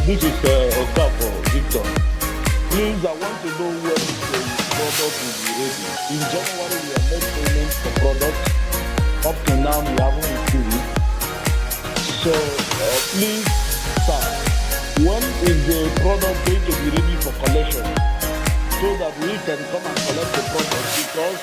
This is Okafor Victor. Please, I want to know when the product will be ready. In January, we have made payments for product. Up to now, we haven't received it. So, please, sir, when is the product going to be ready for collection so that we can come and collect the product? Because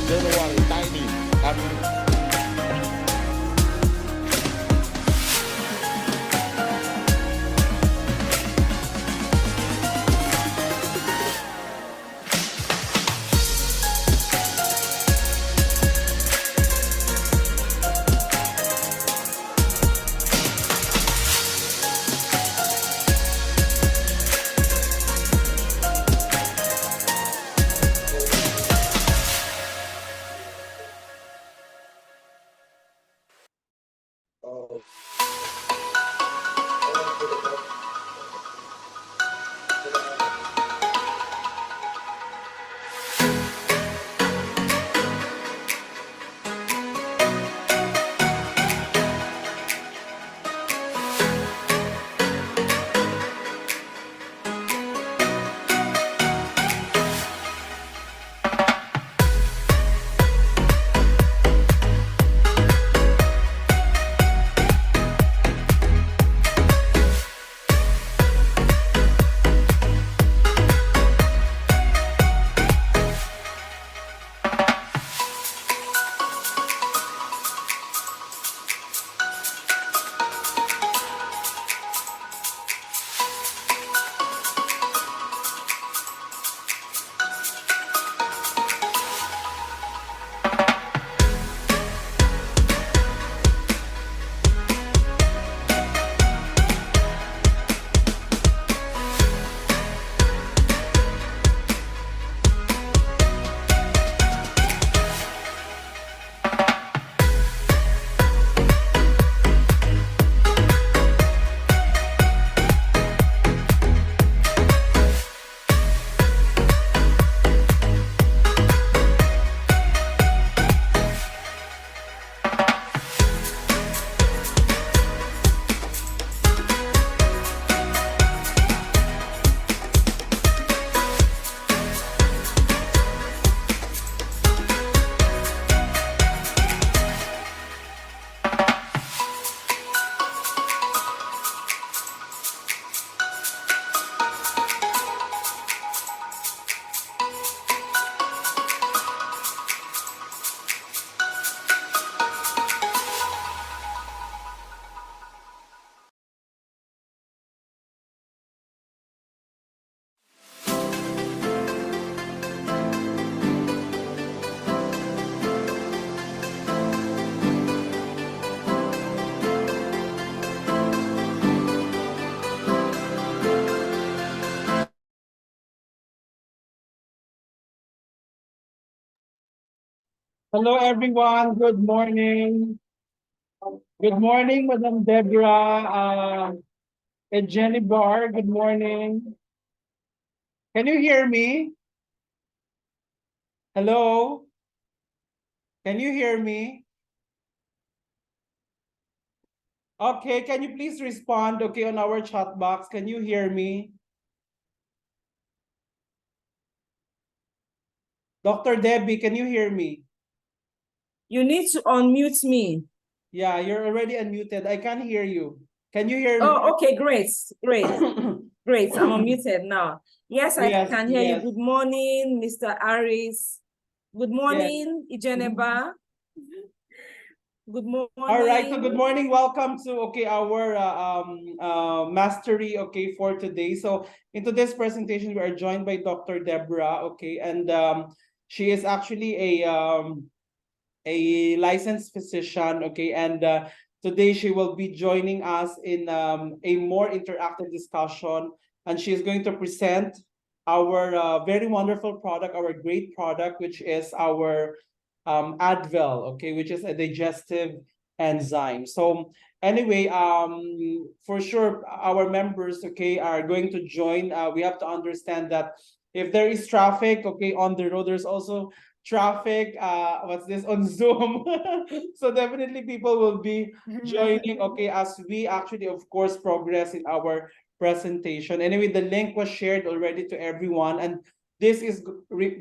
January 19. Hello, everyone. Good morning. Good morning, Madam Deborah and Jenny Barr. Good morning. Can you hear me? Hello? Can you hear me? Okay, can you please respond, okay, on our chat box? Can you hear me? Dr. Debbie, can you hear me? You need to unmute me. Yeah, you're already unmuted. I can't hear you. Can you hear me? Oh, okay, great. Great. I'm unmuted now. Yes, I can hear you. Good morning, Mr. Aris. Good morning, Ijeneba. Good morning. All right, so good morning. Welcome to our mastery for today. So in today's presentation, we are joined by Dr. Deborah, and she is actually a licensed physician, and today she will be joining us in a more interactive discussion, and she is going to present our very wonderful product, our great product, which is our Advil, which is a digestive enzyme. So anyway, for sure, our members, okay, are going to join. We have to understand that if there is traffic, okay, on the road, there's also traffic, what's this, on Zoom. So definitely people will be joining, okay, as we actually, of course, progress in our presentation. Anyway, the link was shared already to everyone, and this is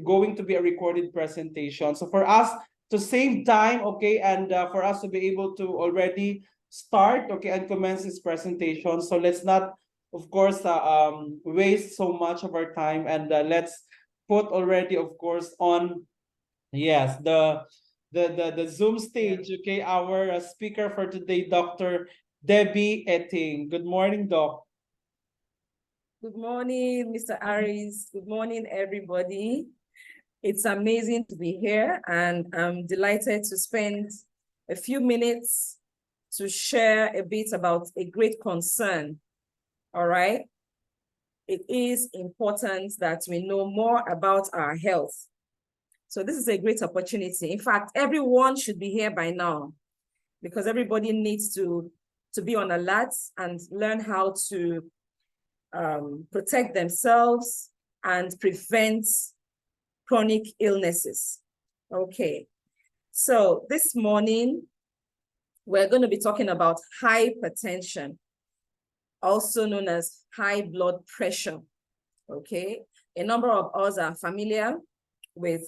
going to be a recorded presentation. So for us to save time, okay, and for us to be able to already start, okay, and commence this presentation. So let's not, of course, waste so much of our time, and let's put already, of course, on, yes, the Zoom stage, okay, our speaker for today, Dr. Debbie Etting. Good morning, Doc. Good morning, Mr. Aris. Good morning, everybody. It's amazing to be here, and I'm delighted to spend a few minutes to share a bit about a great concern, all right? It is important that we know more about our health. So this is a great opportunity. In fact, everyone should be here by now, because everybody needs to be on alert and learn how to protect themselves and prevent chronic illnesses. Okay, so this morning, we're going to be talking about hypertension, also known as high blood pressure. Okay, a number of us are familiar with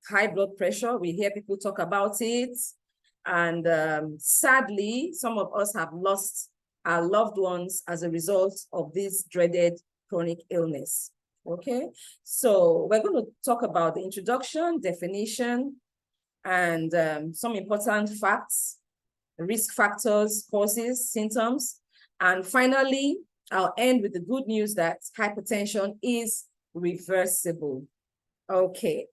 high blood pressure. We hear people talk about it, and sadly, some of us have lost our loved ones as a result of this dreaded chronic illness. Okay, so we're going to talk about the introduction, definition, and some important facts, risk factors, causes, symptoms, and finally, I'll end with the good news that hypertension is reversible. Okay,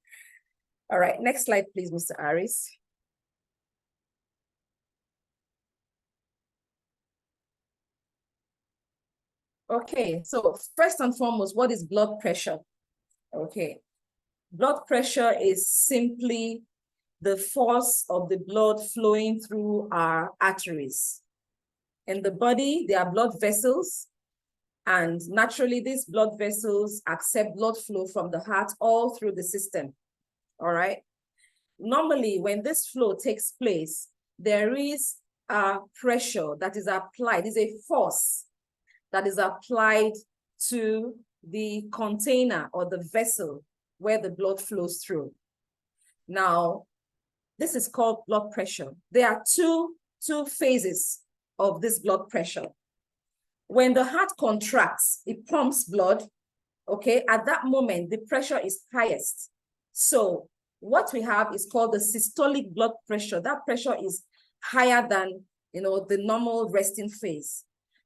all right, next slide, please, Mr. Aris. Okay, so first and foremost, what is blood pressure? Okay, blood pressure is simply the force of the blood flowing through our arteries. In the body, there are blood vessels, and naturally these blood vessels accept blood flow from the heart all through the system, all right? Normally, when this flow takes place, there is a pressure that is applied, is a force that is applied to the container or the vessel where the blood flows through. Now, this is called blood pressure. There are two phases of this blood pressure. When the heart contracts, it pumps blood, okay? At that moment, the pressure is highest. So what we have is called the systolic blood pressure. That pressure is higher than, the normal resting phase.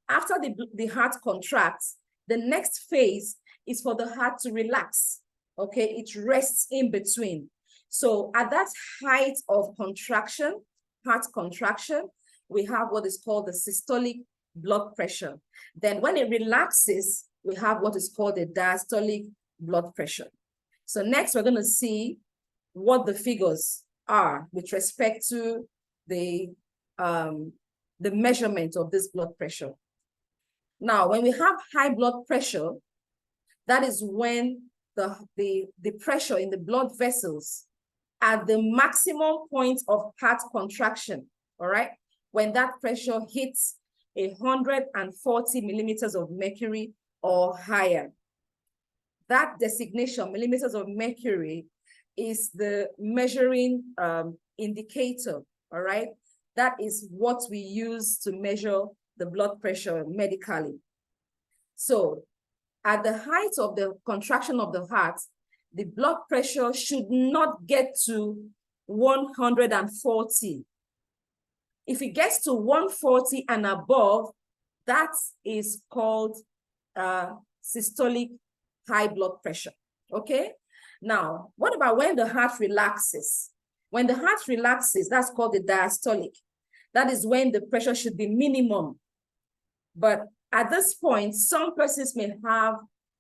After the heart contracts, the next phase is for the heart to relax, okay? It rests in between. So at that height of contraction, heart contraction, we have what is called the systolic blood pressure. Then when it relaxes, we have what is called the diastolic blood pressure. So next, we're going to see what the figures are with respect to the measurement of this blood pressure. Now, when we have high blood pressure, that is when the pressure in the blood vessels at the maximum point of heart contraction, all right? When that pressure hits 140 millimeters of mercury or higher. That designation, millimeters of mercury, is the measuring indicator, all right? That is what we use to measure the blood pressure medically. So at the height of the contraction of the heart, the blood pressure should not get to 140. If it gets to 140 and above, that is called systolic high blood pressure, okay? Now, what about when the heart relaxes? When the heart relaxes, that's called the diastolic. That is when the pressure should be minimum. But at this point, some persons may have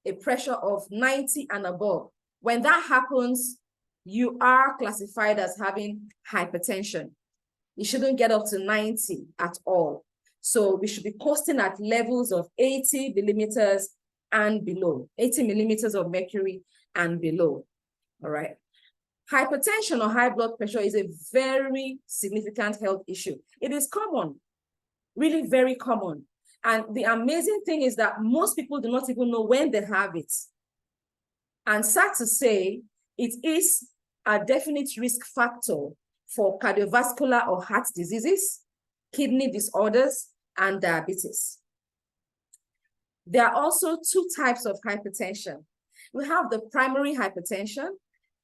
a pressure of 90 and above. When that happens, you are classified as having hypertension. It shouldn't get up to 90 at all. So we should be coasting at levels of 80 millimeters and below, 80 millimeters of mercury and below, all right? Hypertension or high blood pressure is a very significant health issue. It is common, really very common. And the amazing thing is that most people do not even know when they have it. And sad to say, it is a definite risk factor for cardiovascular or heart diseases, kidney disorders, and diabetes. There are also two types of hypertension. We have the primary hypertension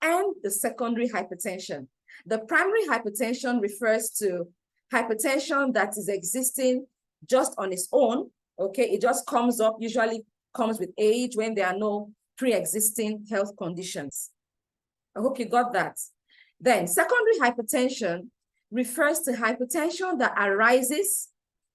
and the secondary hypertension. The primary hypertension refers to hypertension that is existing just on its own, okay? It just comes up, usually comes with age when there are no pre-existing health conditions. I hope you got that. Then secondary hypertension refers to hypertension that arises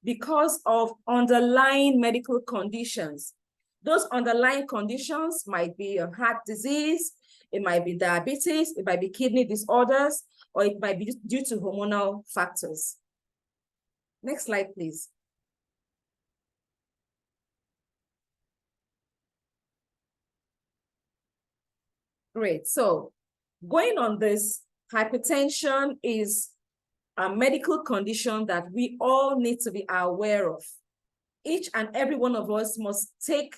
because of underlying medical conditions. Those underlying conditions might be a heart disease, it might be diabetes, it might be kidney disorders, or it might be due to hormonal factors. Next slide, please. Great, so going on this, hypertension is a medical condition that we all need to be aware of. Each and every one of us must take,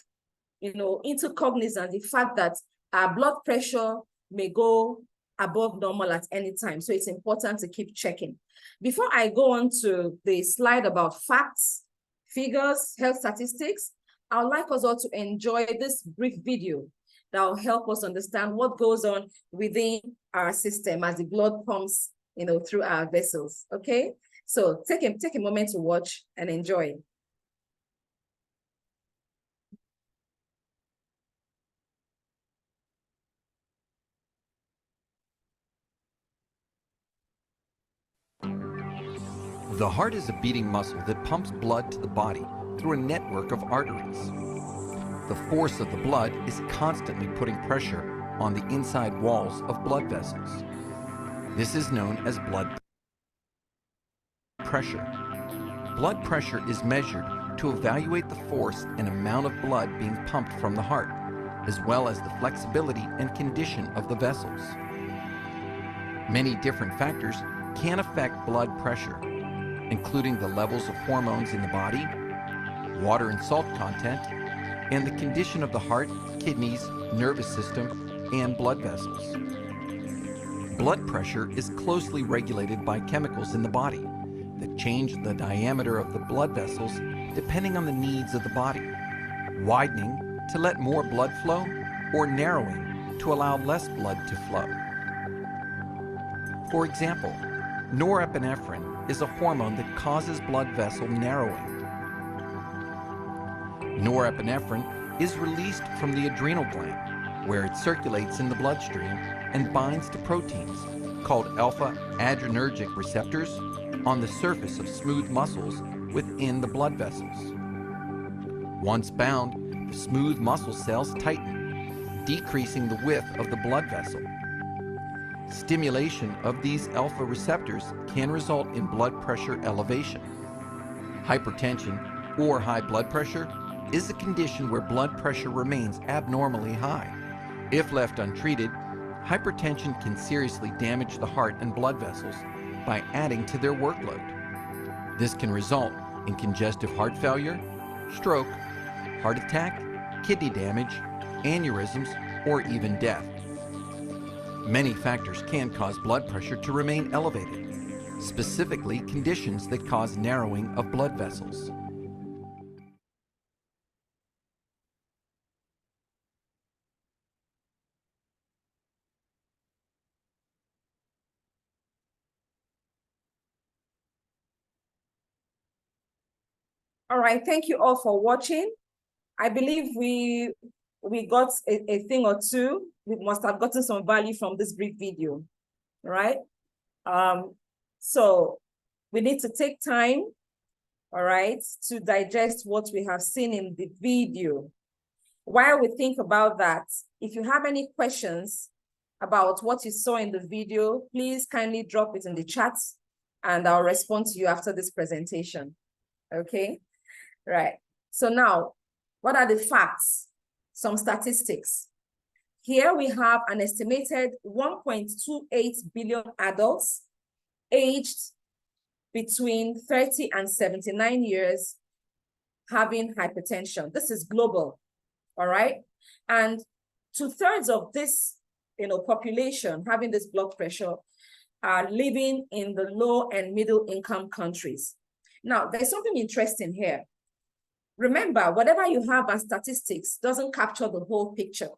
into cognizance the fact that our blood pressure may go above normal at any time. So it's important to keep checking. Before I go on to the slide about facts, figures, health statistics, I would like us all to enjoy this brief video that will help us understand what goes on within our system as the blood pumps, through our vessels, okay? So take a moment to watch and enjoy. The heart is a beating muscle that pumps blood to the body through a network of arteries. The force of the blood is constantly putting pressure on the inside walls of blood vessels. This is known as blood pressure. Blood pressure is measured to evaluate the force and amount of blood being pumped from the heart, as well as the flexibility and condition of the vessels. Many different factors can affect blood pressure, including the levels of hormones in the body, water and salt content, and the condition of the heart, kidneys, nervous system, and blood vessels. Blood pressure is closely regulated by chemicals in the body that change the diameter of the blood vessels depending on the needs of the body, widening to let more blood flow or narrowing to allow less blood to flow. For example, norepinephrine is a hormone that causes blood vessel narrowing. Norepinephrine is released from the adrenal gland, where it circulates in the bloodstream and binds to proteins called alpha adrenergic receptors on the surface of smooth muscles within the blood vessels. Once bound, the smooth muscle cells tighten, decreasing the width of the blood vessel. Stimulation of these alpha receptors can result in blood pressure elevation. Hypertension or high blood pressure is a condition where blood pressure remains abnormally high. If left untreated, hypertension can seriously damage the heart and blood vessels by adding to their workload. This can result in congestive heart failure, stroke, heart attack, kidney damage, aneurysms, or even death. Many factors can cause blood pressure to remain elevated, specifically conditions that cause narrowing of blood vessels. All right, thank you all for watching. I believe we got a thing or two. We must have gotten some value from this brief video, right? So we need to take time, all right, to digest what we have seen in the video. While we think about that, if you have any questions about what you saw in the video, please kindly drop it in the chat and I'll respond to you after this presentation. Okay, right. So now, what are the facts? Some statistics. Here we have an estimated 1.28 billion adults aged between 30 and 79 years having hypertension. This is global, all right? And 2/3 of this, population having this blood pressure are living in the low and middle income countries. Now, there's something interesting here. Remember, whatever you have as statistics doesn't capture the whole picture,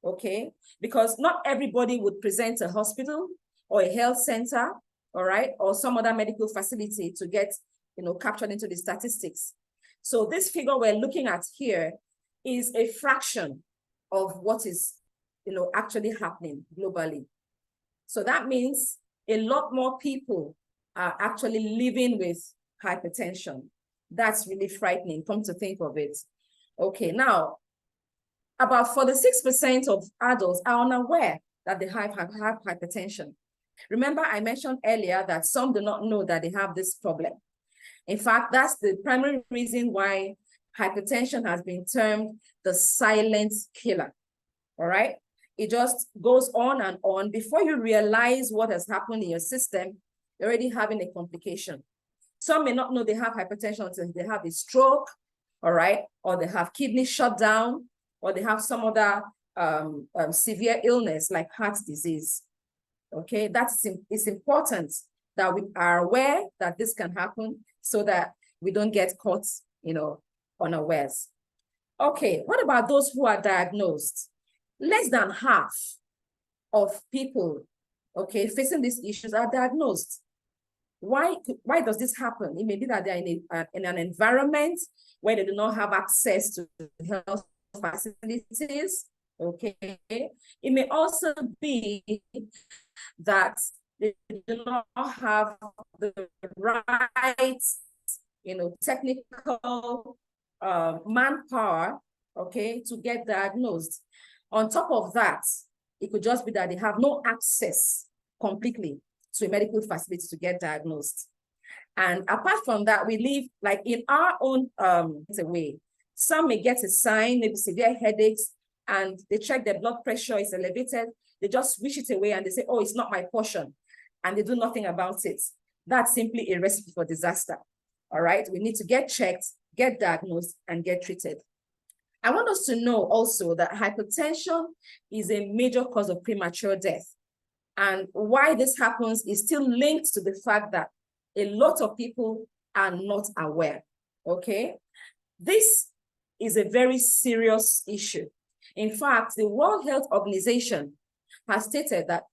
okay? Because not everybody would present to a hospital or a health center, all right, or some other medical facility to get, captured into the statistics. So this figure we're looking at here is a fraction of what is, actually happening globally. So that means a lot more people are actually living with hypertension. That's really frightening, come to think of it. Okay, now, about 46% of adults are unaware that they have hypertension. Remember, I mentioned earlier that some do not know that they have this problem. In fact, that's the primary reason why hypertension has been termed the silent killer, all right? It just goes on and on. Before you realize what has happened in your system, you're already having a complication. Some may not know they have hypertension until they have a stroke, all right? Or they have kidney shutdown, or they have some other severe illness like heart disease, okay? It's important that we are aware that this can happen so that we don't get caught, unawares. Okay, what about those who are diagnosed? Less than half of people, okay, facing these issues are diagnosed. Why does this happen? It may be that they're in an environment where they do not have access to health facilities, okay? It may also be that they do not have the right, technical manpower, okay, to get diagnosed. On top of that, it could just be that they have no access completely to a medical facility to get diagnosed. And apart from that, we live like in our own way. Some may get a sign, maybe severe headaches, and they check their blood pressure is elevated. They just wish it away and they say, oh, it's not my portion. And they do nothing about it. That's simply a recipe for disaster. All right, we need to get checked, get diagnosed, and get treated. I want us to know also that hypertension is a major cause of premature death. And why this happens is still linked to the fact that a lot of people are not aware, okay? This is a very serious issue. In fact, the World Health Organization has stated that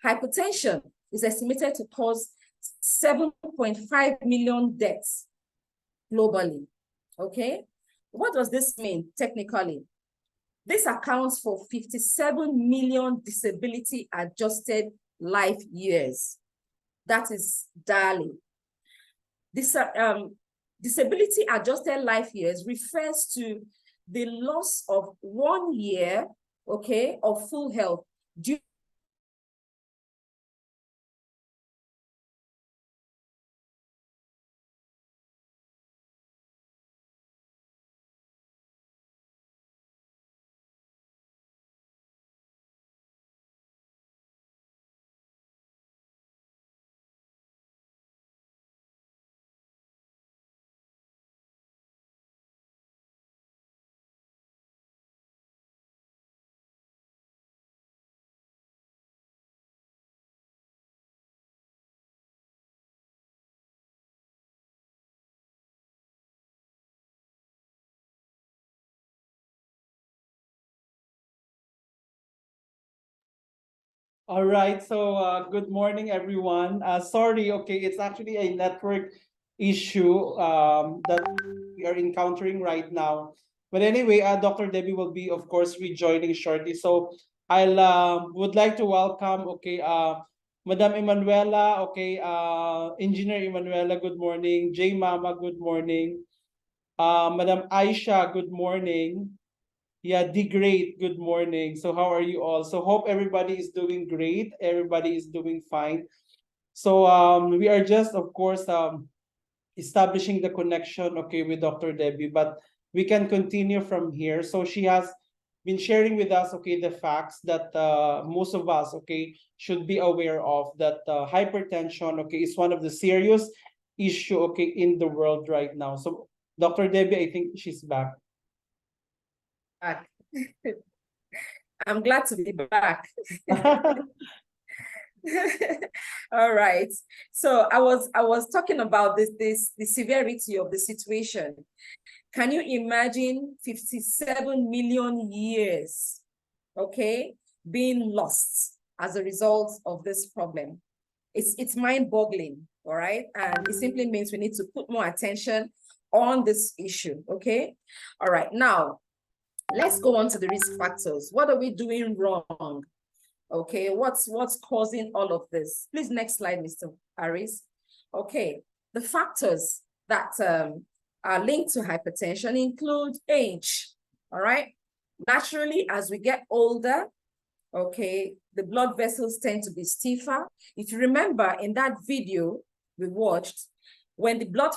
hypertension is estimated to cause 7.5 million deaths globally, okay? What does this mean technically? This accounts for 57 million disability adjusted life years. That is daily. This disability adjusted life years refers to the loss of 1 year, okay, of full health due All right, so good morning, everyone. Sorry, okay, it's actually a network issue that we are encountering right now. But anyway, Dr. Debbie will be, of course, rejoining shortly. So I'll would like to welcome, okay, Madam Emanuela, okay, Engineer Emanuela, good morning. J Mama, good morning. Madam Aisha, good morning. Yeah, great. Good morning. So how are you all? So hope everybody is doing great. Everybody is doing fine. So we are just, of course, establishing the connection, okay, with Dr. Debbie, but we can continue from here. So she has been sharing with us, okay, the facts that most of us, okay, should be aware of, that hypertension, okay, is one of the serious issue, okay, in the world right now. So Dr. Debbie, I think she's back. I'm glad to be back. All right. So I was talking about the severity of the situation. Can you imagine 57 million years, okay, being lost as a result of this problem? It's mind-boggling, all right? And it simply means we need to put more attention on this issue, okay? All right, now, let's go on to the risk factors. What are we doing wrong? Okay, what's causing all of this? Please, next slide, Mr. Harris. Okay, the factors that are linked to hypertension include age, all right? Naturally, as we get older, okay, the blood vessels tend to be stiffer. If you remember in that video we watched, when the blood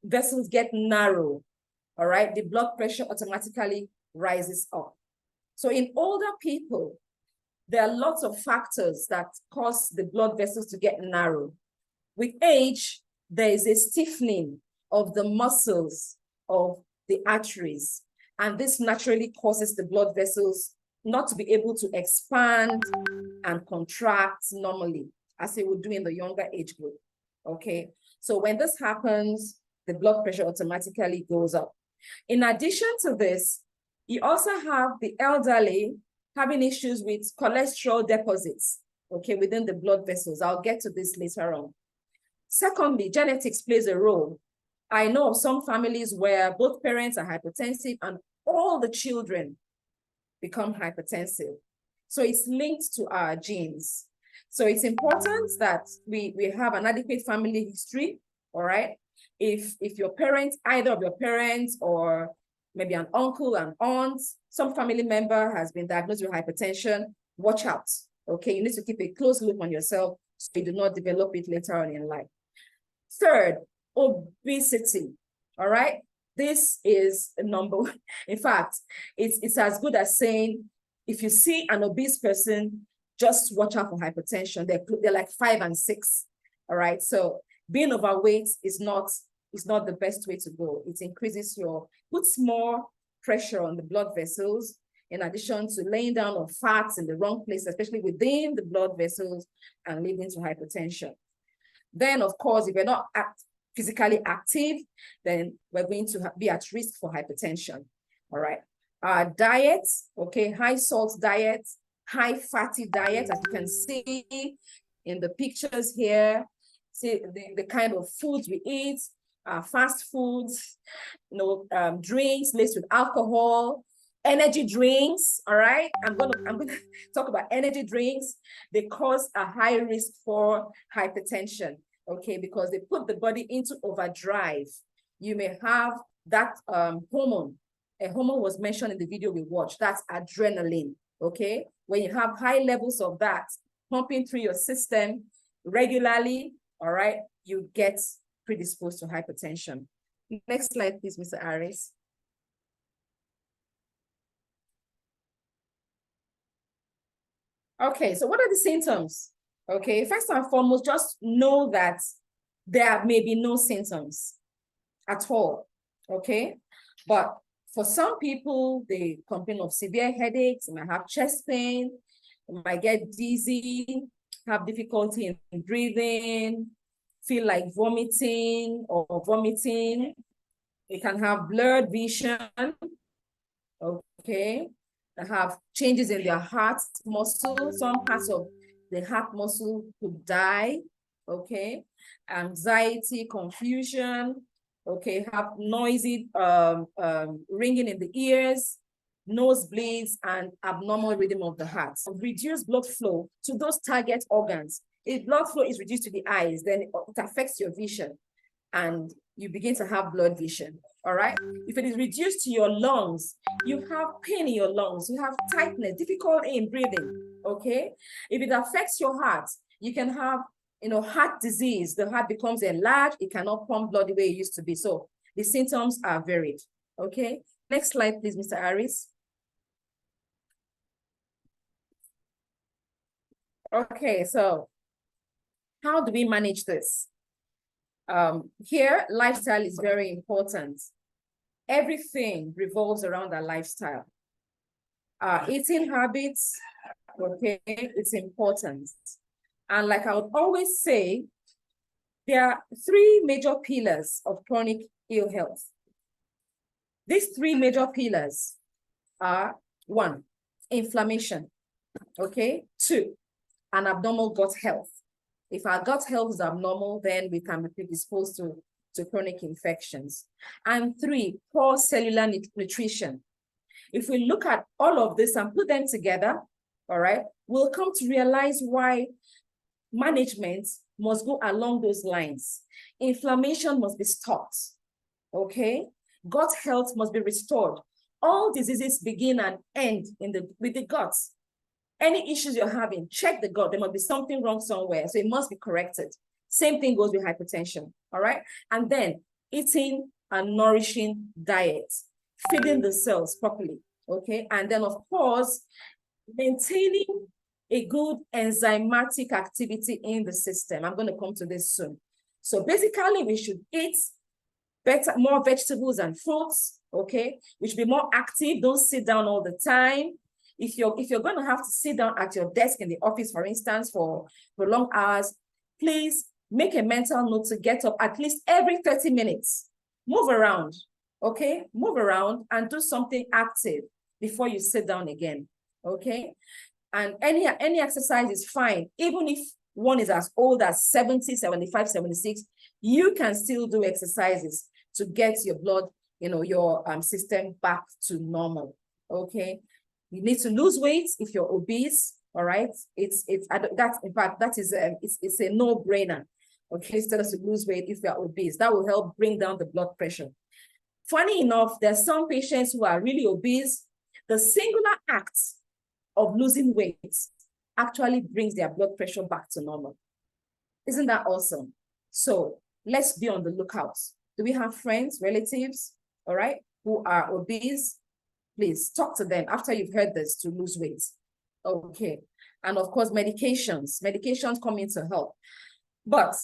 vessels get narrow, all right, the blood pressure automatically rises up. So in older people, there are lots of factors that cause the blood vessels to get narrow. With age, there is a stiffening of the muscles of the arteries, and this naturally causes the blood vessels not to be able to expand and contract normally, as it would do in the younger age group, okay? So when this happens, the blood pressure automatically goes up. In addition to this, you also have the elderly having issues with cholesterol deposits, okay, within the blood vessels. I'll get to this later on. Secondly, genetics plays a role. I know of some families where both parents are hypertensive and all the children become hypertensive. So it's linked to our genes. So it's important that we have an adequate family history, all right? If your parents, either of your parents or maybe an uncle and aunt, some family member has been diagnosed with hypertension, watch out, okay? You need to keep a close look on yourself so you do not develop it later on in life. Third, obesity, all right? This is a number one. In fact, it's as good as saying, if you see an obese person, just watch out for hypertension. They're like 5 and 6, all right? So being overweight is not the best way to go. It increases puts more pressure on the blood vessels, in addition to laying down of fats in the wrong place, especially within the blood vessels, and leading to hypertension. Then, of course, if you're not physically active, then we're going to be at risk for hypertension, all right? Our diet, okay, high salt diet, high fatty diet, as you can see in the pictures here, see the kind of foods we eat, fast foods, drinks laced with alcohol, energy drinks, all right? I'm gonna talk about energy drinks. They cause a high risk for hypertension, okay, because they put the body into overdrive. You may have that hormone. A hormone was mentioned in the video we watched. That's adrenaline, okay? When you have high levels of that pumping through your system regularly, all right, you get predisposed to hypertension. Next slide, please, Mr. Harris. Okay, so what are the symptoms? Okay, first and foremost, just know that there may be no symptoms at all, okay? But for some people, they complain of severe headaches, they might have chest pain, they might get dizzy, have difficulty in breathing, feel like vomiting or vomiting. They can have blurred vision, okay? They have changes in their heart muscle. Some parts of the heart muscle could die, okay? Anxiety, confusion, okay? Have noisy ringing in the ears, nosebleeds, and abnormal rhythm of the heart. Reduced blood flow to those target organs. If blood flow is reduced to the eyes, then it affects your vision and you begin to have blurred vision, all right? If it is reduced to your lungs, you have pain in your lungs, you have tightness, difficulty in breathing, okay? If it affects your heart, you can have heart disease, the heart becomes enlarged, it cannot pump blood the way it used to be. So the symptoms are varied, okay? Next slide, please, Mr. Harris. Okay, so how do we manage this? Here, lifestyle is very important. Everything revolves around our lifestyle. Eating habits, okay, it's important. And like I would always say, there are 3 major pillars of chronic ill health. These 3 major pillars are 1, inflammation, okay? 2, an abnormal gut health. If our gut health is abnormal, then we can be predisposed to chronic infections. And 3, poor cellular nutrition. If we look at all of this and put them together, all right, we'll come to realize why management must go along those lines. Inflammation must be stopped, okay? Gut health must be restored. All diseases begin and end with the guts. Any issues you're having, check the gut. There must be something wrong somewhere, so it must be corrected. Same thing goes with hypertension, all right? And then eating a nourishing diet, feeding the cells properly, okay? And then, of course, maintaining a good enzymatic activity in the system. I'm going to come to this soon. So basically, we should eat more vegetables and fruits, okay? We should be more active. Don't sit down all the time. If you're going to have to sit down at your desk in the office, for instance, for long hours, please make a mental note to get up at least every 30 minutes. Move around, okay? Move around and do something active before you sit down again, okay? And any exercise is fine. Even if one is as old as 70, 75, 76, you can still do exercises to get your blood, your system back to normal, okay? You need to lose weight if you're obese, all right? It's a no-brainer, okay? Instead of to lose weight if you're obese, that will help bring down the blood pressure. Funny enough, there's some patients who are really obese. The singular act of losing weight actually brings their blood pressure back to normal. Isn't that awesome? So let's be on the lookout. Do we have friends, relatives, all right, who are obese? Please talk to them after you've heard this to lose weight. Okay. And of course, medications. Medications come in to help. But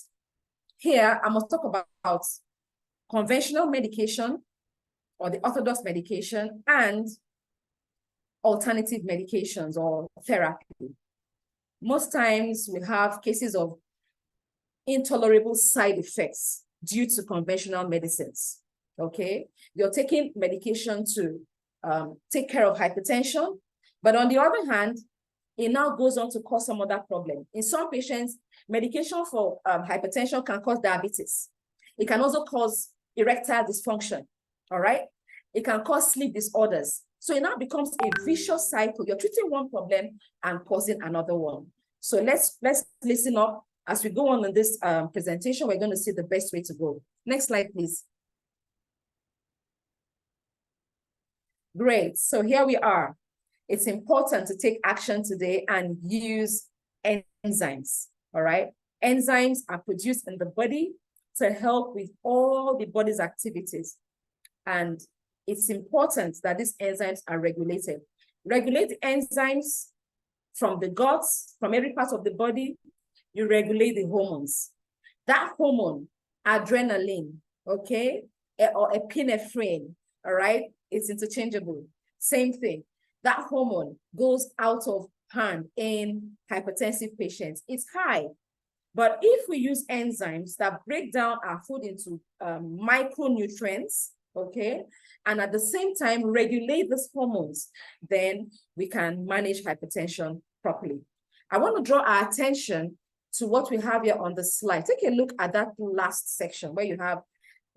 here, I must talk about conventional medication or the orthodox medication and alternative medications or therapy. Most times we have cases of intolerable side effects due to conventional medicines, okay? You're taking medication to take care of hypertension, but on the other hand, it now goes on to cause some other problem. In some patients, medication for hypertension can cause diabetes. It can also cause erectile dysfunction, all right? It can cause sleep disorders. So it now becomes a vicious cycle. You're treating one problem and causing another one. So let's listen up. As we go on in this presentation, we're going to see the best way to go. Next slide, please. Great. So here we are. It's important to take action today and use enzymes, all right? Enzymes are produced in the body to help with all the body's activities. And it's important that these enzymes are regulated. Regulate the enzymes from the guts, from every part of the body. You regulate the hormones. That hormone, adrenaline, okay, or epinephrine, all right, it's interchangeable. Same thing. That hormone goes out of hand in hypertensive patients. It's high. But if we use enzymes that break down our food into micronutrients, okay, and at the same time regulate these hormones, then we can manage hypertension properly. I want to draw our attention to what we have here on the slide. Take a look at that last section where you have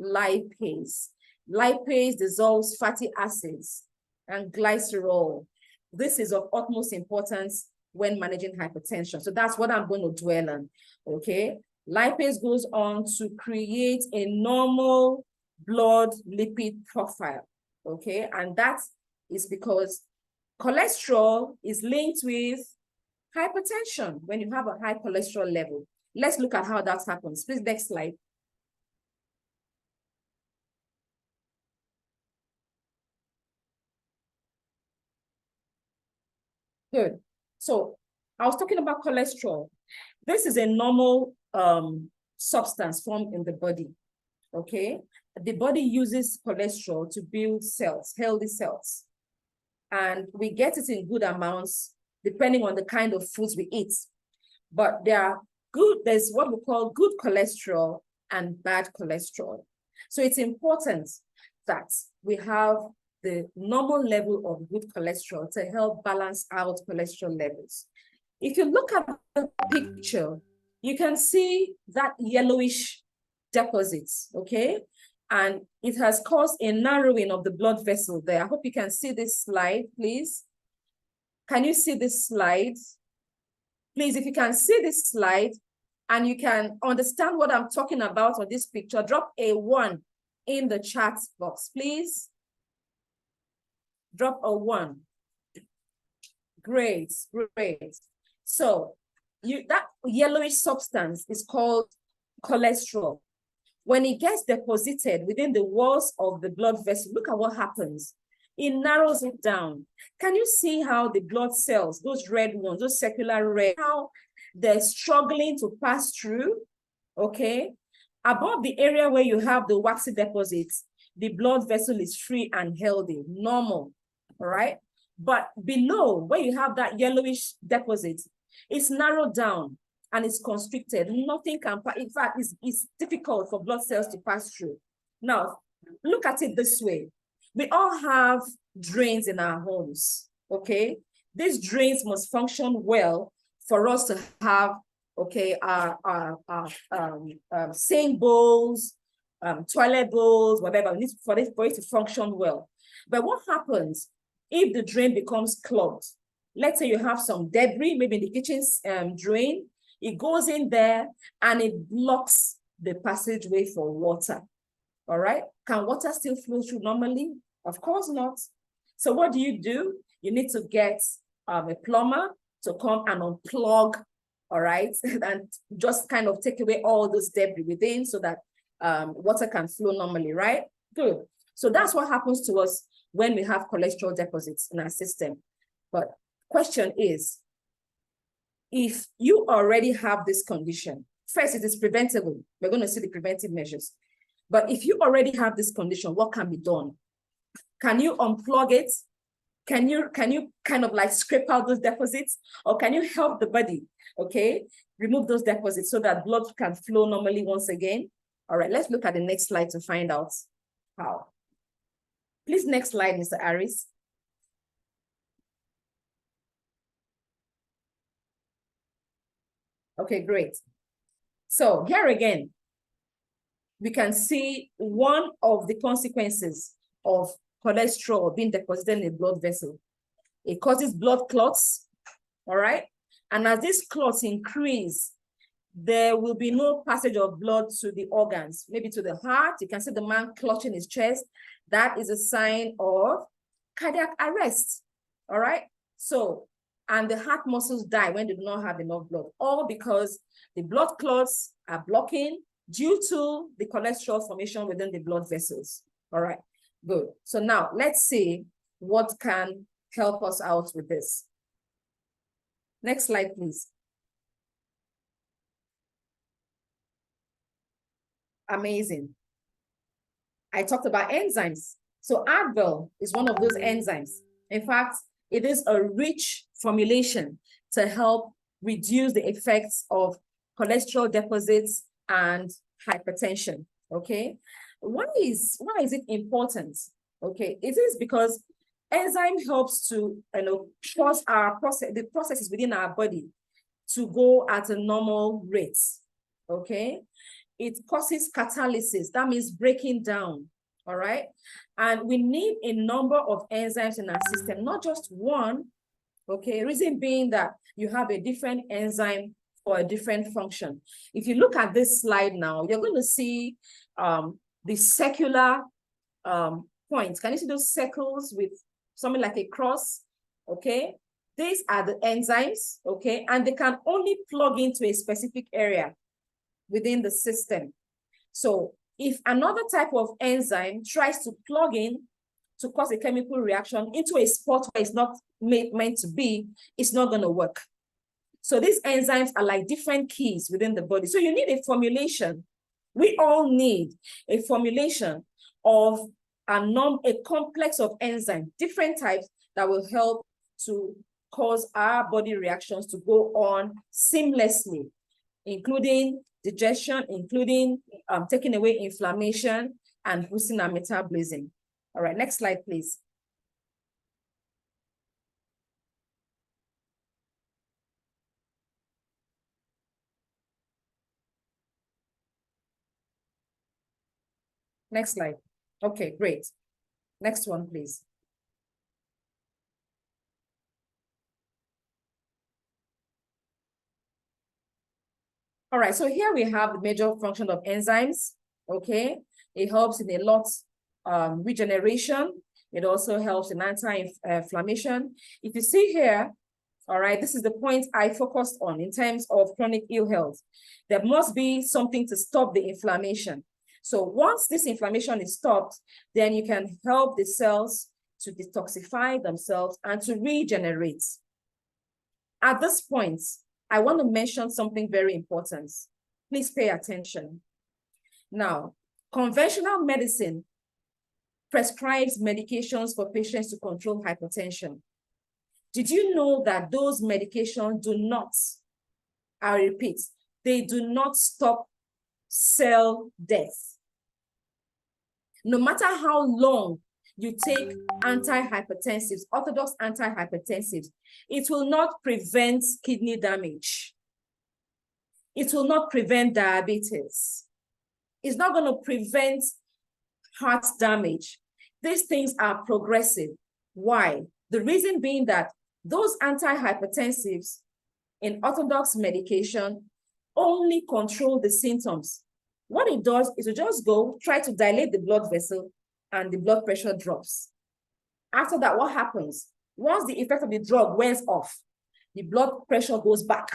lipase. Lipase dissolves fatty acids and glycerol. This is of utmost importance when managing hypertension. So that's what I'm going to dwell on, okay? Lipase goes on to create a normal blood lipid profile, okay? And that is because cholesterol is linked with hypertension. When you have a high cholesterol level, let's look at how that happens. Please, next slide. Good. So I was talking about cholesterol. This is a normal substance formed in the body, okay? The body uses cholesterol to build cells, healthy cells. And we get it in good amounts depending on the kind of foods we eat. But there's what we call good cholesterol and bad cholesterol. So it's important that we have the normal level of good cholesterol to help balance out cholesterol levels. If you look at the picture, you can see that yellowish deposits, okay? And it has caused a narrowing of the blood vessel there. I hope you can see this slide, please. Can you see this slide? Please, if you can see this slide and you can understand what I'm talking about on this picture, drop a 1 in the chat box, please. Drop a 1. Great, great. So that yellowish substance is called cholesterol. When it gets deposited within the walls of the blood vessel, look at what happens. It narrows it down. Can you see how the blood cells, those red ones, those circular red, how they're struggling to pass through, okay? Above the area where you have the waxy deposits, the blood vessel is free and healthy, normal, all right? But below, where you have that yellowish deposit, it's narrowed down and it's constricted. Nothing can, in fact, it's difficult for blood cells to pass through. Now, look at it this way. We all have drains in our homes, okay? These drains must function well for us to have, okay, our sink bowls, toilet bowls, whatever, we need for it to function well. But what happens if the drain becomes clogged? Let's say you have some debris, maybe in the kitchen's drain, it goes in there and it blocks the passageway for water, all right? Can water still flow through normally? Of course not. So what do? You need to get a plumber to come and unplug, all right? And just kind of take away all those debris within so that water can flow normally, right? Good. So that's what happens to us when we have cholesterol deposits in our system. But question is, if you already have this condition, first it is preventable. We're going to see the preventive measures. But if you already have this condition, what can be done? Can you unplug it? Can you kind of like scrape out those deposits? Or can you help the body, okay, remove those deposits so that blood can flow normally once again? All right, let's look at the next slide to find out how. Please, next slide, Mr. Aris. Okay, great. So here again, we can see one of the consequences of cholesterol being deposited in a blood vessel. It causes blood clots, all right? And as these clots increase, there will be no passage of blood to the organs, maybe to the heart. You can see the man clutching his chest. That is a sign of cardiac arrest, all right? So, and the heart muscles die when they do not have enough blood, all because the blood clots are blocking due to the cholesterol formation within the blood vessels, all right? Good. So now let's see what can help us out with this. Next slide, please. Amazing. I talked about enzymes. So Advil is one of those enzymes. In fact, it is a rich formulation to help reduce the effects of cholesterol deposits and hypertension, okay? Why is it important? Okay, it is because enzyme helps to, cause the processes within our body to go at a normal rate, okay? It causes catalysis, that means breaking down, all right? And we need a number of enzymes in our system, not just one, okay? Reason being that you have a different enzyme for a different function. If you look at this slide now, you're going to see the circular points. Can you see those circles with something like a cross? Okay, these are the enzymes, okay, and they can only plug into a specific area. within the system. So if another type of enzyme tries to plug in to cause a chemical reaction into a spot where it's not meant to be, it's not going to work. So these enzymes are like different keys within the body. So you need a formulation. We all need a formulation of a complex of enzymes, different types that will help to cause our body reactions to go on seamlessly, including digestion, including taking away inflammation and boosting our metabolism. All right, next slide, please. Next slide. Okay, great. Next one, please. All right, so here we have the major function of enzymes, okay? It helps in a lot regeneration. It also helps in anti-inflammation. If you see here, all right, this is the point I focused on in terms of chronic ill health. There must be something to stop the inflammation. So once this inflammation is stopped, then you can help the cells to detoxify themselves and to regenerate. At this point, I want to mention something very important. Please pay attention. Now, conventional medicine prescribes medications for patients to control hypertension. Did you know that those medications do not, I repeat, they do not stop cell death? No matter how long you take antihypertensives, orthodox antihypertensives, it will not prevent kidney damage. It will not prevent diabetes. It's not going to prevent heart damage. These things are progressive. Why? The reason being that those antihypertensives in orthodox medication only control the symptoms. What it does is to just go try to dilate the blood vessel and the blood pressure drops. After that, what happens? Once the effect of the drug wears off, the blood pressure goes back.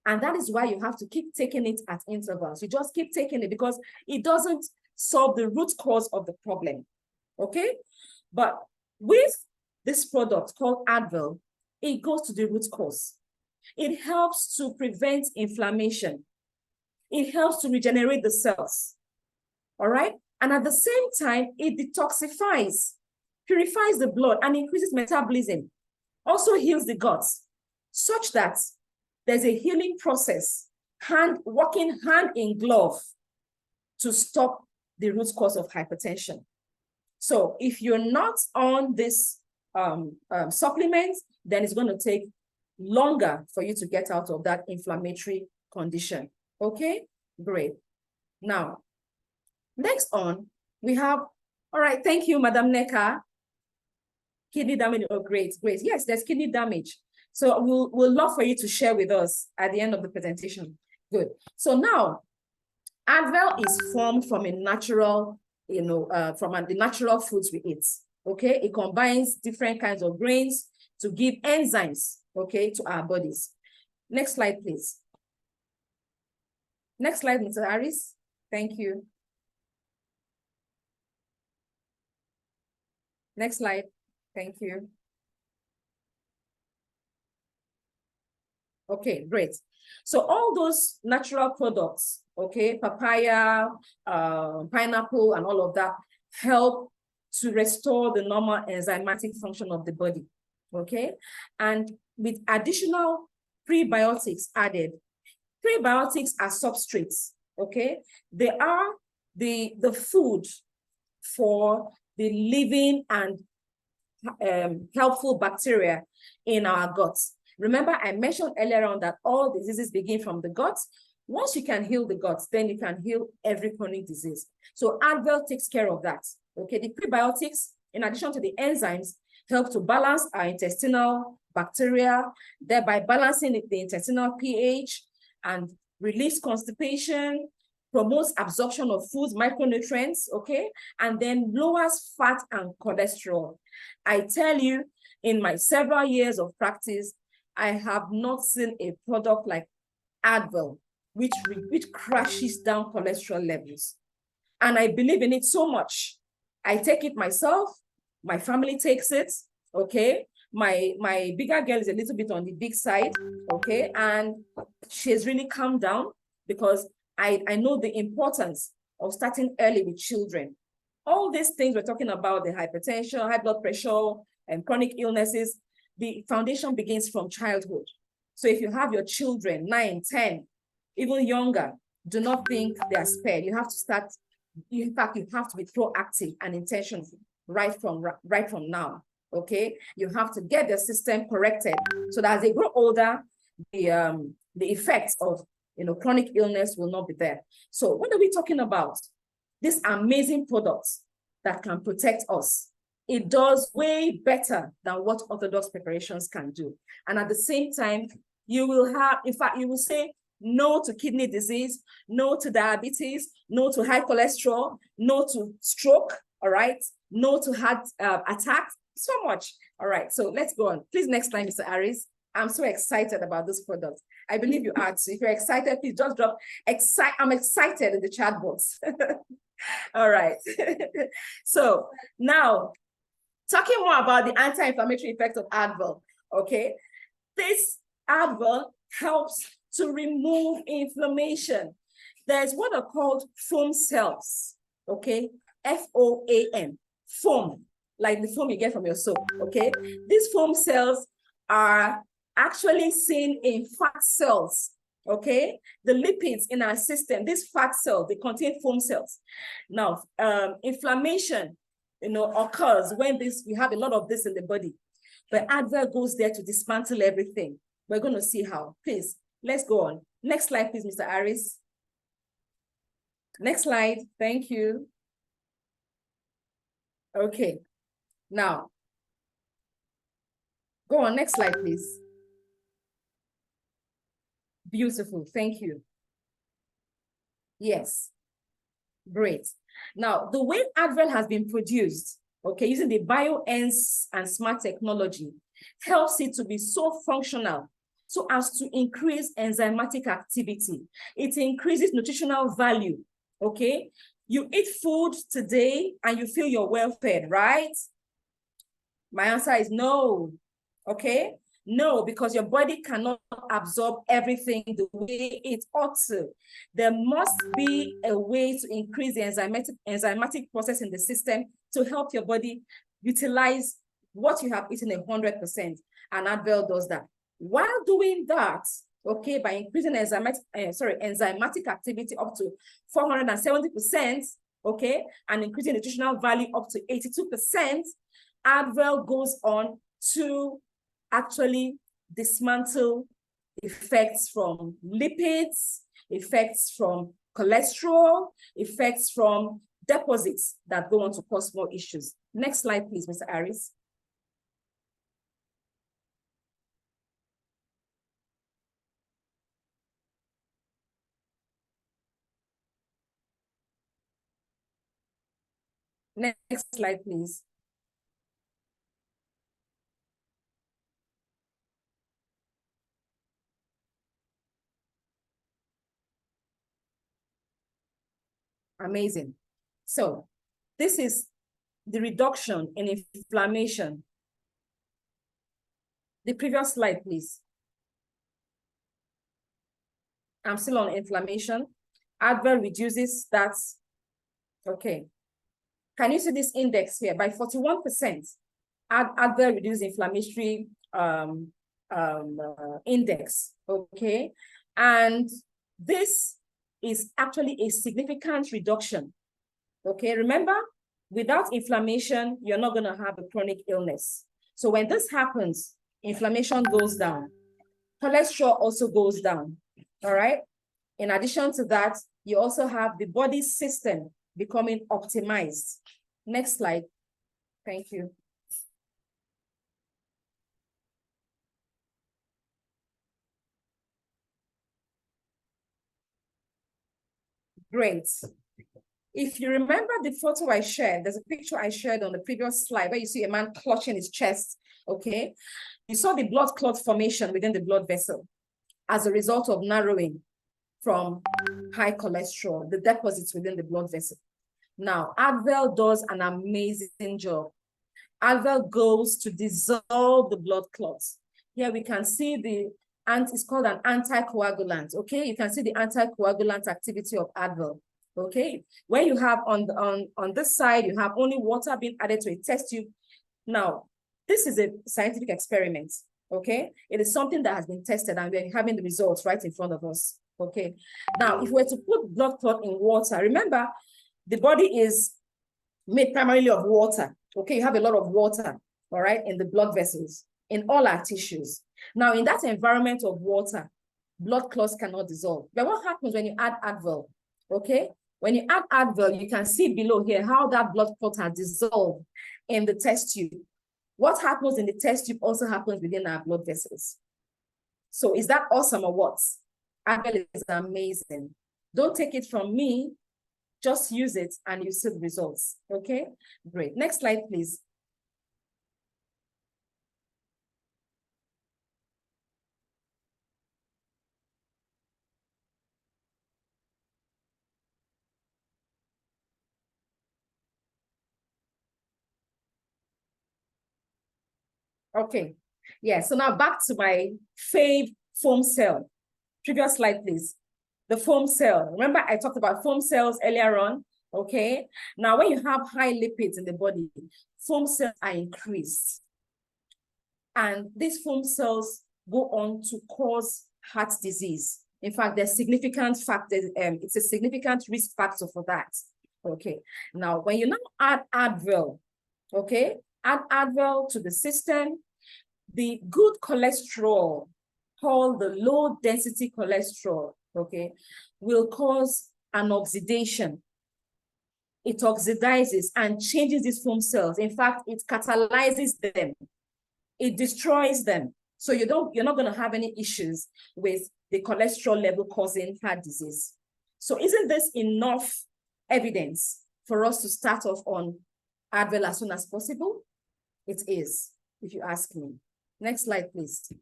And that is why you have to keep taking it at intervals. You just keep taking it because it doesn't solve the root cause of the problem, okay? But with this product called Advil, it goes to the root cause. It helps to prevent inflammation. It helps to regenerate the cells, all right? And at the same time, it detoxifies, purifies the blood, and increases metabolism. Also heals the guts, such that there's a healing process, working hand in glove to stop the root cause of hypertension. So if you're not on this supplement, then it's going to take longer for you to get out of that inflammatory condition. Okay, great. Now, next on, we have, all right, thank you, Madam Neka. Kidney damage, oh, great, great. Yes, there's kidney damage. So we'll love for you to share with us at the end of the presentation. Good. So now, Advil is formed from a natural, from the natural foods we eat. Okay, it combines different kinds of grains to give enzymes, okay, to our bodies. Next slide, please. Next slide, Mr. Harris. Thank you. Next slide. Thank you. Okay, great. So all those natural products, okay, papaya, pineapple, and all of that help to restore the normal enzymatic function of the body, okay? And with additional prebiotics added, prebiotics are substrates, okay? They are the food for the living and helpful bacteria in our guts. Remember, I mentioned earlier on that all diseases begin from the guts. Once you can heal the guts, then you can heal every chronic disease. So Advil takes care of that. Okay, the prebiotics, in addition to the enzymes, help to balance our intestinal bacteria, thereby balancing the intestinal pH and release constipation, promotes absorption of foods, micronutrients, okay, and then lowers fat and cholesterol. I tell you, in my several years of practice, I have not seen a product like Advil which crashes down cholesterol levels. And I believe in it so much. I take it myself, my family takes it, okay? My bigger girl is a little bit on the big side, okay? And she has really calmed down because I know the importance of starting early with children. All these things we're talking about, the hypertension, high blood pressure, and chronic illnesses, the foundation begins from childhood. So if you have your children, 9, 10, even younger, do not think they are spared. You have to start, in fact, you have to be proactive and intentional right from now, okay? You have to get the system corrected so that as they grow older, the effects of chronic illness will not be there. So what are we talking about? These amazing products that can protect us. It does way better than what orthodox preparations can do. And at the same time, you will have, in fact, you will say no to kidney disease, no to diabetes, no to high cholesterol, no to stroke, all right? No to heart attacks, so much. All right, so let's go on. Please, next slide, Mr. Aris. I'm so excited about this product. I believe you are too. If you're excited, please just drop I'm excited in the chat box. All right. So now, talking more about the anti-inflammatory effect of Advil, okay? This Advil helps to remove inflammation. There's what are called foam cells, okay? F-O-A-M, foam, like the foam you get from your soap, okay? These foam cells are actually seen in fat cells, okay? The lipids in our system, these fat cells, they contain foam cells. Now, inflammation, occurs when we have a lot of this in the body. But Advil goes there to dismantle everything. We're going to see how. Please, let's go on. Next slide, please, Mr. Aris. Next slide. Thank you. Okay. Now, go on. Next slide, please. Beautiful. Thank you. Yes. Great. Now, the way Advil has been produced, okay, using the BioEnz and smart technology, helps it to be so functional so as to increase enzymatic activity. It increases nutritional value, okay? You eat food today and you feel you're well fed, right? My answer is no, okay? No, because your body cannot absorb everything the way it ought to. There must be a way to increase the enzymatic process in the system to help your body utilize what you have eaten 100%. And Advil does that. While doing that, okay, by increasing enzymatic activity up to 470%, okay, and increasing nutritional value up to 82%, Advil goes on to actually dismantle effects from lipids, effects from cholesterol, effects from deposits that go on to cause more issues. Next slide, please, Mr. Aris. Next slide, please. Amazing. So this is the reduction in inflammation. The previous slide, please. I'm still on inflammation. Advil reduces that. Okay. Can you see this index here? By 41%, Advil reduces inflammatory index, okay? And this is actually a significant reduction, okay? Remember, without inflammation, you're not gonna have a chronic illness. So when this happens, inflammation goes down. Cholesterol also goes down, all right? In addition to that, you also have the body system becoming optimized. Next slide. Thank you. Great. If you remember the photo I shared, there's a picture I shared on the previous slide where you see a man clutching his chest, okay? You saw the blood clot formation within the blood vessel as a result of narrowing from high cholesterol, the deposits within the blood vessel. Now, Advil does an amazing job. Advil goes to dissolve the blood clots. Here we can see it's called an anticoagulant, okay? You can see the anticoagulant activity of Advil, okay? Where you have on this side, you have only water being added to a test tube. Now, this is a scientific experiment, okay? It is something that has been tested and we're having the results right in front of us, okay? Now, if we were to put blood clot in water, remember, the body is made primarily of water, okay? You have a lot of water, all right, in the blood vessels, in all our tissues. Now, in that environment of water, blood clots cannot dissolve. But what happens when you add Advil, okay? When you add Advil, you can see below here how that blood clot has dissolved in the test tube. What happens in the test tube also happens within our blood vessels. So is that awesome or what? Advil is amazing. Don't take it from me. Just use it and you see the results, okay? Great. Next slide, please. Okay, yeah, so now back to my fave foam cell. Previous slide, please. The foam cell. Remember I talked about foam cells earlier on, okay? Now when you have high lipids in the body, foam cells are increased. And these foam cells go on to cause heart disease. In fact, there's significant factors, it's a significant risk factor for that, okay? Now, when you now add Advil, okay? Add Advil to the system, the good cholesterol, called the low density cholesterol, okay, will cause an oxidation. It oxidizes and changes these foam cells. In fact, it catalyzes them. It destroys them. So you're not going to have any issues with the cholesterol level causing heart disease. So isn't this enough evidence for us to start off on Advil as soon as possible? It is, if you ask me. Next slide, please.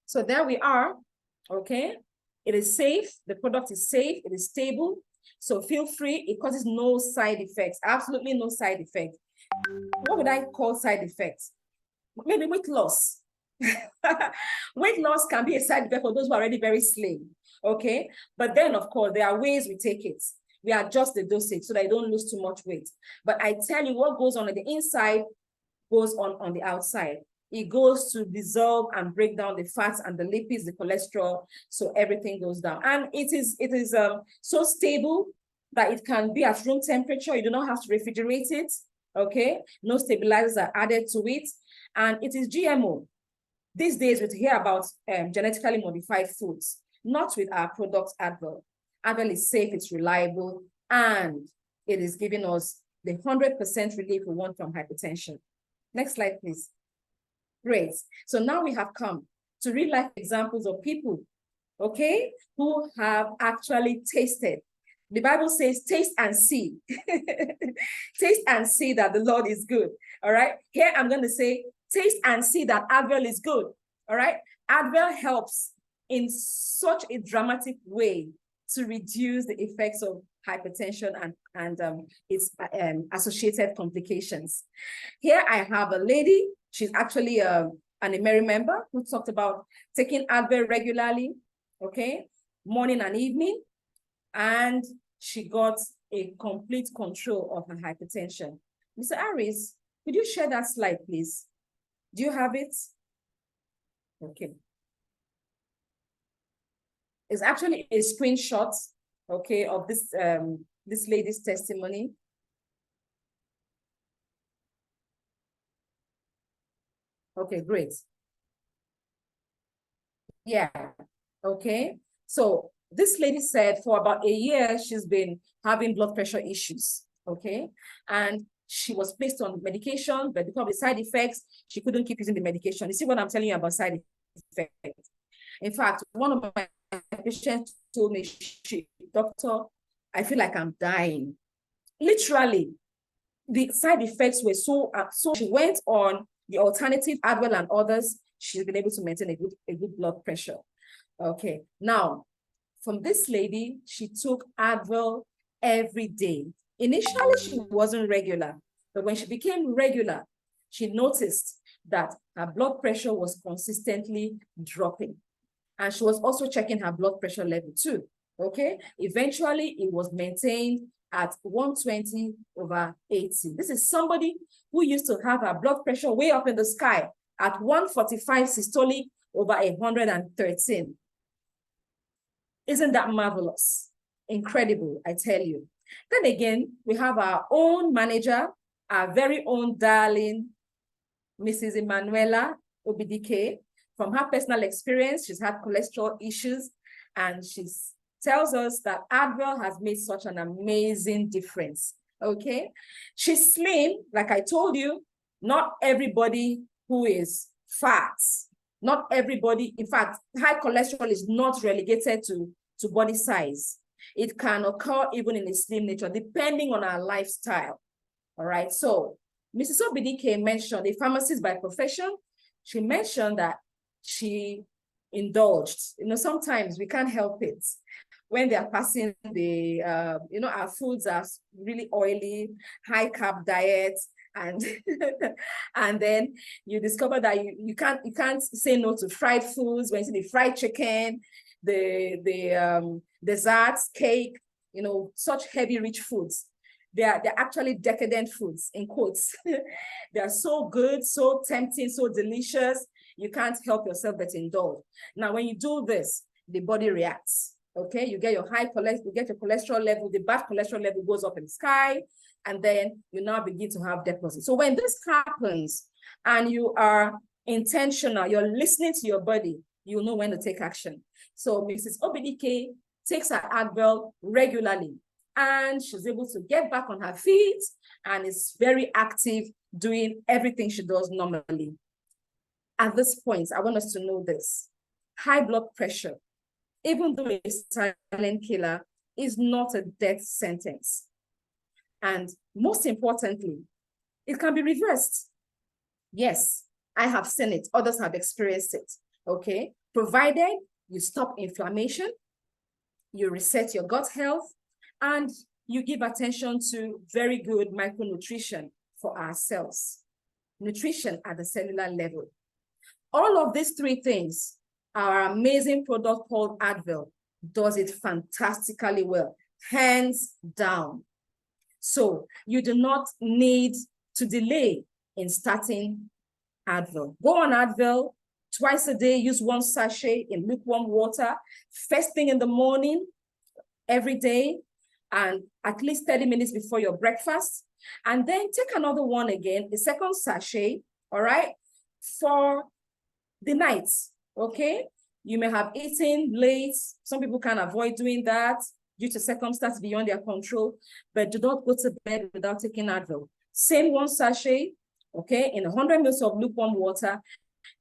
So there we are, okay? It is safe, the product is safe, it is stable. So feel free, it causes no side effects, absolutely no side effects. What would I call side effects? Maybe weight loss. Weight loss can be a side effect for those who are already very slim, okay? But then, of course, there are ways we take it. We adjust the dosage so that you don't lose too much weight. But I tell you, what goes on the inside goes on the outside. It goes to dissolve and break down the fats and the lipids, the cholesterol, so everything goes down. And it is so stable that it can be at room temperature. You do not have to refrigerate it, okay? No stabilizers are added to it. And it is GMO. These days, we hear about genetically modified foods, not with our product Advil. Advil is safe, it's reliable, and it is giving us the 100% relief we want from hypertension. Next slide, please. Great. So now we have come to real life examples of people, okay, who have actually tasted. The Bible says, taste and see. Taste and see that the Lord is good, all right? Here I'm going to say, taste and see that Advil is good, all right? Advil helps in such a dramatic way to reduce the effects of hypertension and its associated complications. Here I have a lady, she's actually an IMMERI member who talked about taking Advil regularly, okay, morning and evening, and she got a complete control of her hypertension. Mr. Aris, could you share that slide, please? Do you have it? Okay. It's actually a screenshot, okay, of this this lady's testimony. Okay, great. Yeah, okay. So this lady said for about a year, she's been having blood pressure issues, okay? And she was placed on medication, but because of the side effects, she couldn't keep using the medication. You see what I'm telling you about side effects? In fact, one of my patients told me, doctor, I feel like I'm dying. Literally, the side effects were so she went on the alternative Advil and others. she's been able to maintain a good blood pressure. Okay, now, from this lady, she took Advil every day. Initially, she wasn't regular, but when she became regular, she noticed that her blood pressure was consistently dropping. And she was also checking her blood pressure level too, okay? Eventually, it was maintained at 120/80. This is somebody who used to have her blood pressure way up in the sky at 145 systolic over 113. Isn't that marvelous? Incredible, I tell you. Then again, we have our own manager, our very own darling, Mrs. Emanuela Obidike. From her personal experience, she's had cholesterol issues, and she tells us that Advil has made such an amazing difference, okay? She's slim, like I told you. Not everybody who is fat, not everybody, in fact, high cholesterol is not relegated to body size. It can occur even in a slim nature, depending on our lifestyle. All right. So Mrs. Obidike mentioned, a pharmacist by profession, she mentioned that she indulged. You know, sometimes we can't help it. When they are passing the, our foods are really oily, high carb diets, and and then you discover that you can't say no to fried foods. When you see the fried chicken, the desserts, cake, you know, such heavy, rich foods. They're actually decadent foods, in quotes. They're so good, so tempting, so delicious. You can't help yourself but indulge. Now, when you do this, the body reacts. Okay, you get your cholesterol level, the bad cholesterol level goes up in the sky, and then you now begin to have deposits. So when this happens and you are intentional, you're listening to your body, you know when to take action. So Mrs. Obidike takes her Advil regularly, and she's able to get back on her feet and is very active doing everything she does normally. At this point, I want us to know this. High blood pressure, even though a silent killer, is not a death sentence. And most importantly, it can be reversed. Yes, I have seen it. Others have experienced it, okay? Provided you stop inflammation, you reset your gut health, and you give attention to very good micronutrition for our cells. Nutrition at the cellular level. All of these three things, our amazing product called Advil does it fantastically well, hands down. So you do not need to delay in starting Advil. Go on Advil twice a day, use 1 sachet in lukewarm water, first thing in the morning, every day, and at least 30 minutes before your breakfast. And then take another one again, the second sachet, all right, for the night, okay? You may have eaten late. Some people can avoid doing that due to circumstances beyond their control, but do not go to bed without taking Advil. Same 1 sachet, okay, in 100 ml of lukewarm water,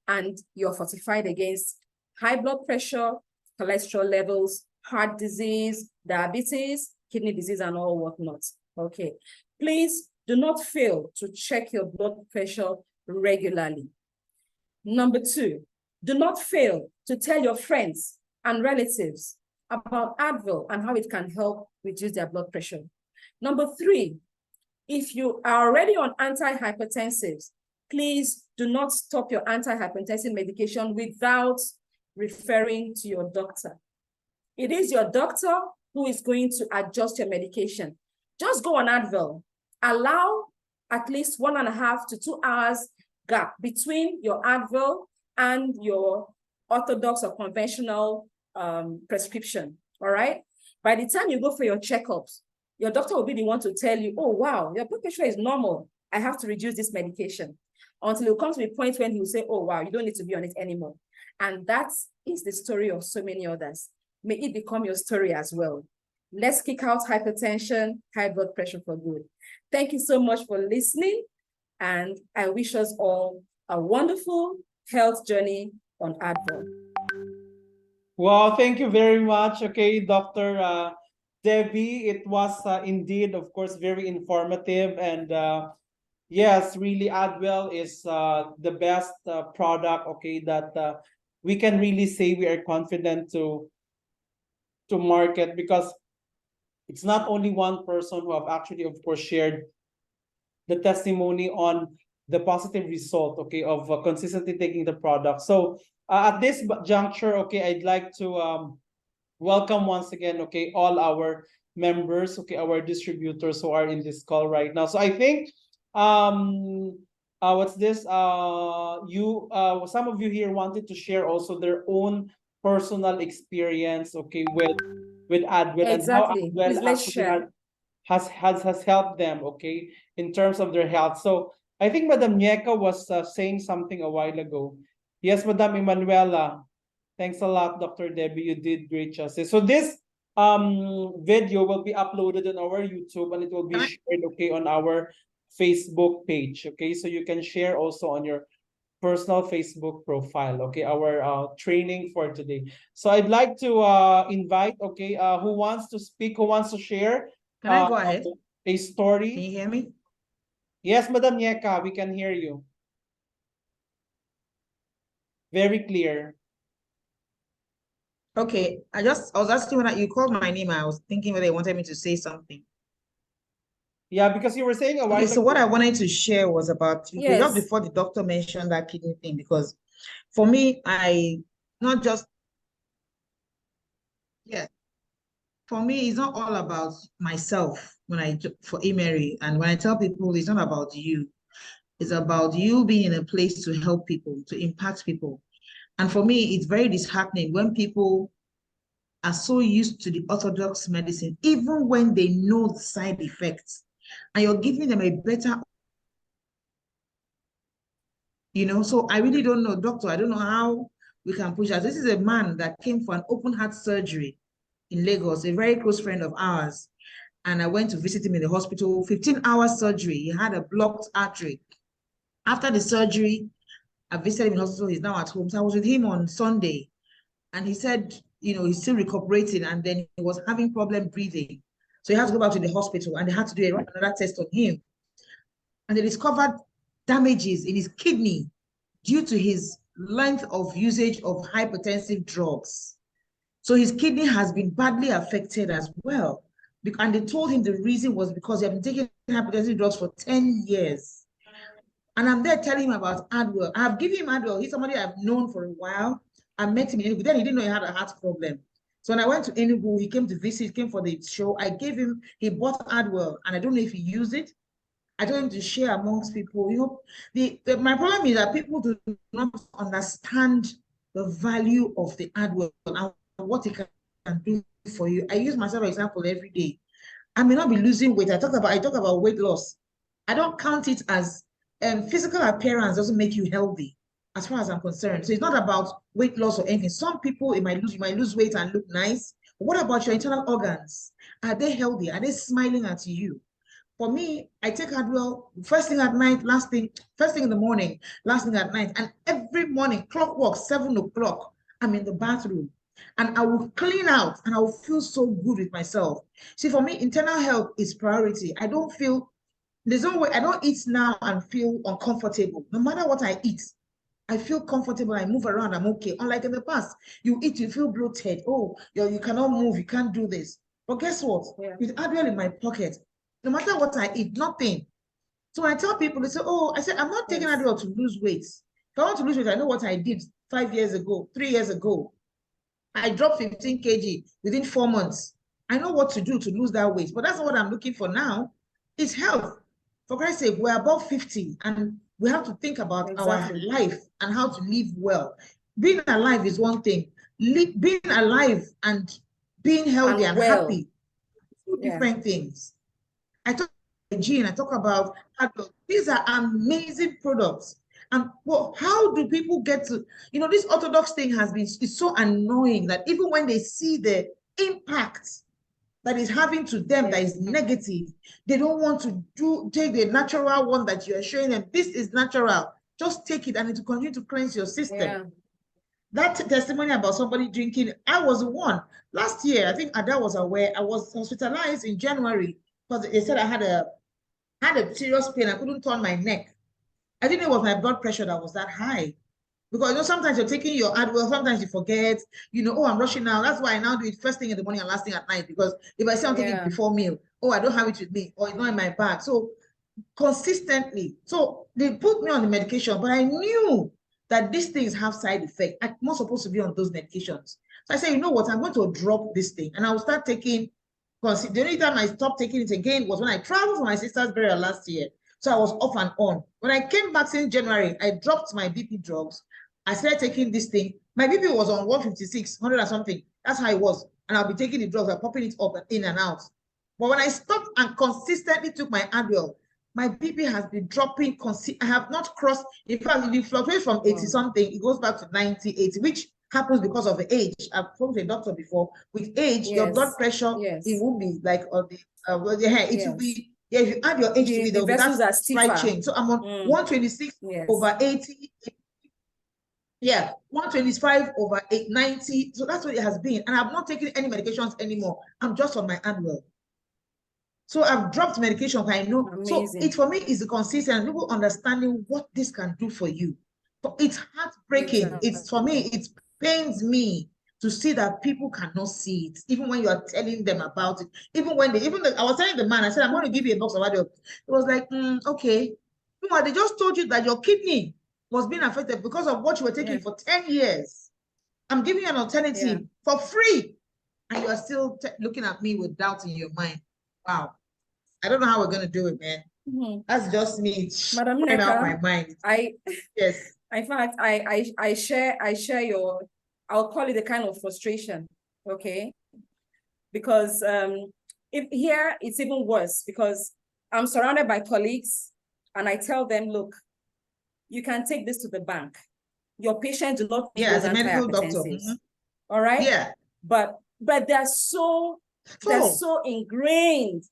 and you're fortified against high blood pressure, cholesterol levels, heart disease, diabetes, kidney disease, and all whatnot. Okay, please do not fail to check your blood pressure regularly. Number 2, do not fail to tell your friends and relatives about Advil and how it can help reduce their blood pressure. Number 3, if you are already on antihypertensives, please do not stop your antihypertensive medication without referring to your doctor. It is your doctor who is going to adjust your medication. Just go on Advil. Allow at least 1.5 to 2 hours gap between your Advil and your orthodox or conventional prescription, all right? By the time you go for your checkups, your doctor will be the one to tell you, oh, wow, your blood pressure is normal. I have to reduce this medication. Until it comes to a point when he will say, oh, wow, you don't need to be on it anymore. And that is the story of so many others. May it become your story as well. Let's kick out hypertension, high blood pressure for good. Thank you so much for listening. And I wish us all a wonderful health journey on Advil. Wow, thank you very much. Okay, Dr. Debbie, it was indeed, of course, very informative, and yes, really, Adwell is the best product, okay, that we can really say we are confident to market, because it's not only one person who have actually, of course, shared the testimony on the positive result, okay, of consistently taking the product. So at this juncture, okay, I'd like to welcome once again, okay, all our members, okay, our distributors who are in this call right now. So I think what's this? Some of you here wanted to share also their own personal experience, okay, with Adwell, and how Exactly. Adwell Please, let's actually share. has helped them, okay, in terms of their health. So I think Madam Nieka was saying something a while ago. Yes, Madam Emanuela. Thanks a lot, Dr. Debbie. You did great justice. So this video will be uploaded on our YouTube, and it will be shared, okay, on our Facebook page. Okay, so you can share also on your personal Facebook profile. Okay, our training for today. So I'd like to invite, okay, who wants to speak, who wants to share Can I go ahead? a story. Can you hear me? Yes, Madam Nieka, we can hear you. Very clear. Okay, I was asking when you called my name, I was thinking whether you wanted me to say something. Yeah, because you were saying a while ago. So what I wanted to share was about, Yes. just before the doctor mentioned that kidney thing, because for me, for me, it's not all about myself for IMMERI. And when I tell people, it's not about you. It's about you being in a place to help people, to impact people. And for me, it's very disheartening when people are so used to the orthodox medicine, even when they know the side effects, and you're giving them a better, so I really don't know, doctor, I don't know how we can push that. This is a man that came for an open heart surgery in Lagos, a very close friend of ours. And I went to visit him in the hospital, 15-hour surgery. He had a blocked artery. After the surgery, I visited him in the hospital. He's now at home. So I was with him on Sunday, and he said, he's still recuperating, and then he was having problem breathing. So he had to go back to the hospital, and they had to do another test on him. And they discovered damages in his kidney due to his length of usage of hypertensive drugs. So his kidney has been badly affected as well. And they told him the reason was because he had been taking hypertensive drugs for 10 years. And I'm there telling him about Adwell. I have given him Adwell. He's somebody I've known for a while. I met him in Enugu. Then he didn't know he had a heart problem. So when I went to Enugu, he came to visit, he came for the show. I gave him, he bought Adwell, and I don't know if he used it. I told him to share amongst people. My problem is that people do not understand the value of the Adwell and what it can do for you. I use myself as an example every day. I may not be losing weight. I talk about weight loss. I don't count it as physical appearance doesn't make you healthy, as far as I'm concerned. So it's not about weight loss or anything. Some people, you might lose weight and look nice. But what about your internal organs? Are they healthy? Are they smiling at you? For me, I take Adwell first thing at night, first thing in the morning, last thing at night. And every morning, clockwork, 7 o'clock, I'm in the bathroom. And I will clean out, and I will feel so good with myself. See, for me, internal health is priority. There's no way, I don't eat now and feel uncomfortable. No matter what I eat, I feel comfortable. I move around, I'm okay. Unlike in the past, you eat, you feel bloated. Oh, you cannot move, you can't do this. But guess what? Yeah. With Adwell in my pocket, no matter what I eat, nothing. So I tell people, they say, I'm not taking Adwell to lose weight. If I want to lose weight, I know what I did 5 years ago, 3 years ago. I dropped 15 kg within 4 months. I know what to do to lose that weight, but that's not what I'm looking for now. It's health. For Christ's sake, we're above 50, and we have to think about our life and how to live well. Being alive is one thing. Being alive and being healthy and happy, two different things. I talk about hygiene, I talk about Adwell. These are amazing products. And how do people get to, this orthodox thing is so annoying that even when they see the impact that is having to them that is negative, they don't want to take the natural one that you are showing them. This is natural. Just take it, and it will continue to cleanse your system. Yeah. That testimony about somebody drinking, I was the one. Last year, I think Ada was aware, I was hospitalized in January because they said I had a had a serious pain. I couldn't turn my neck. I didn't know it was my blood pressure that was that high. Because, you know, sometimes you're taking your Advil, sometimes you forget, you know, oh, I'm rushing now. That's why I now do it first thing in the morning and last thing at night. Because if I say I'm taking it before meal, oh, I don't have it with me, or it's not in my bag. So consistently. So they put me on the medication, but I knew that these things have side effects. I'm not supposed to be on those medications. So I said, you know what, I'm going to drop this thing. And I will start taking, the only time I stopped taking it again was when I traveled for my sister's burial last year. So I was off and on. When I came back since January, I dropped my BP drugs. I started taking this thing. My BP was on 156, 100 or something. That's how it was. And I'll be taking the drugs, I'm popping it up and in and out. But when I stopped and consistently took my Advil, my BP has been dropping. I have not crossed. In fact, if it fluctuates from 80 something, it goes back to 90, 80, which happens because of the age. I've spoken to a doctor before. With age, your blood pressure, it will be like on the it will be, if you add your age to it, there will be that slight change. So I'm on 126 over 80. Yeah, 125 over 890. So that's what it has been. And I've not taken any medications anymore. I'm just on my Advil. So I've dropped medication. I know. Amazing. So it for me is the consistency, people understanding what this can do for you. But it's heartbreaking. Exactly. It's for me, it pains me to see that people cannot see it, even when you are telling them about it. Even when I was telling the man, I said, I'm going to give you a box of Advil. It was like, okay. No, they just told you that your kidney was being affected because of what you were taking for 10 years. I'm giving you an alternative for free. And you are still looking at me with doubt in your mind. Wow. I don't know how we're going to do it, man. That's just me. Madam Neka, out my mind. Yes. In fact, I share your, I'll call it a kind of frustration, okay? Because if here it's even worse, because I'm surrounded by colleagues and I tell them, look, you can take this to the bank. Your patient do not need as a medical doctor. All right? Yeah. But they're so ingrained.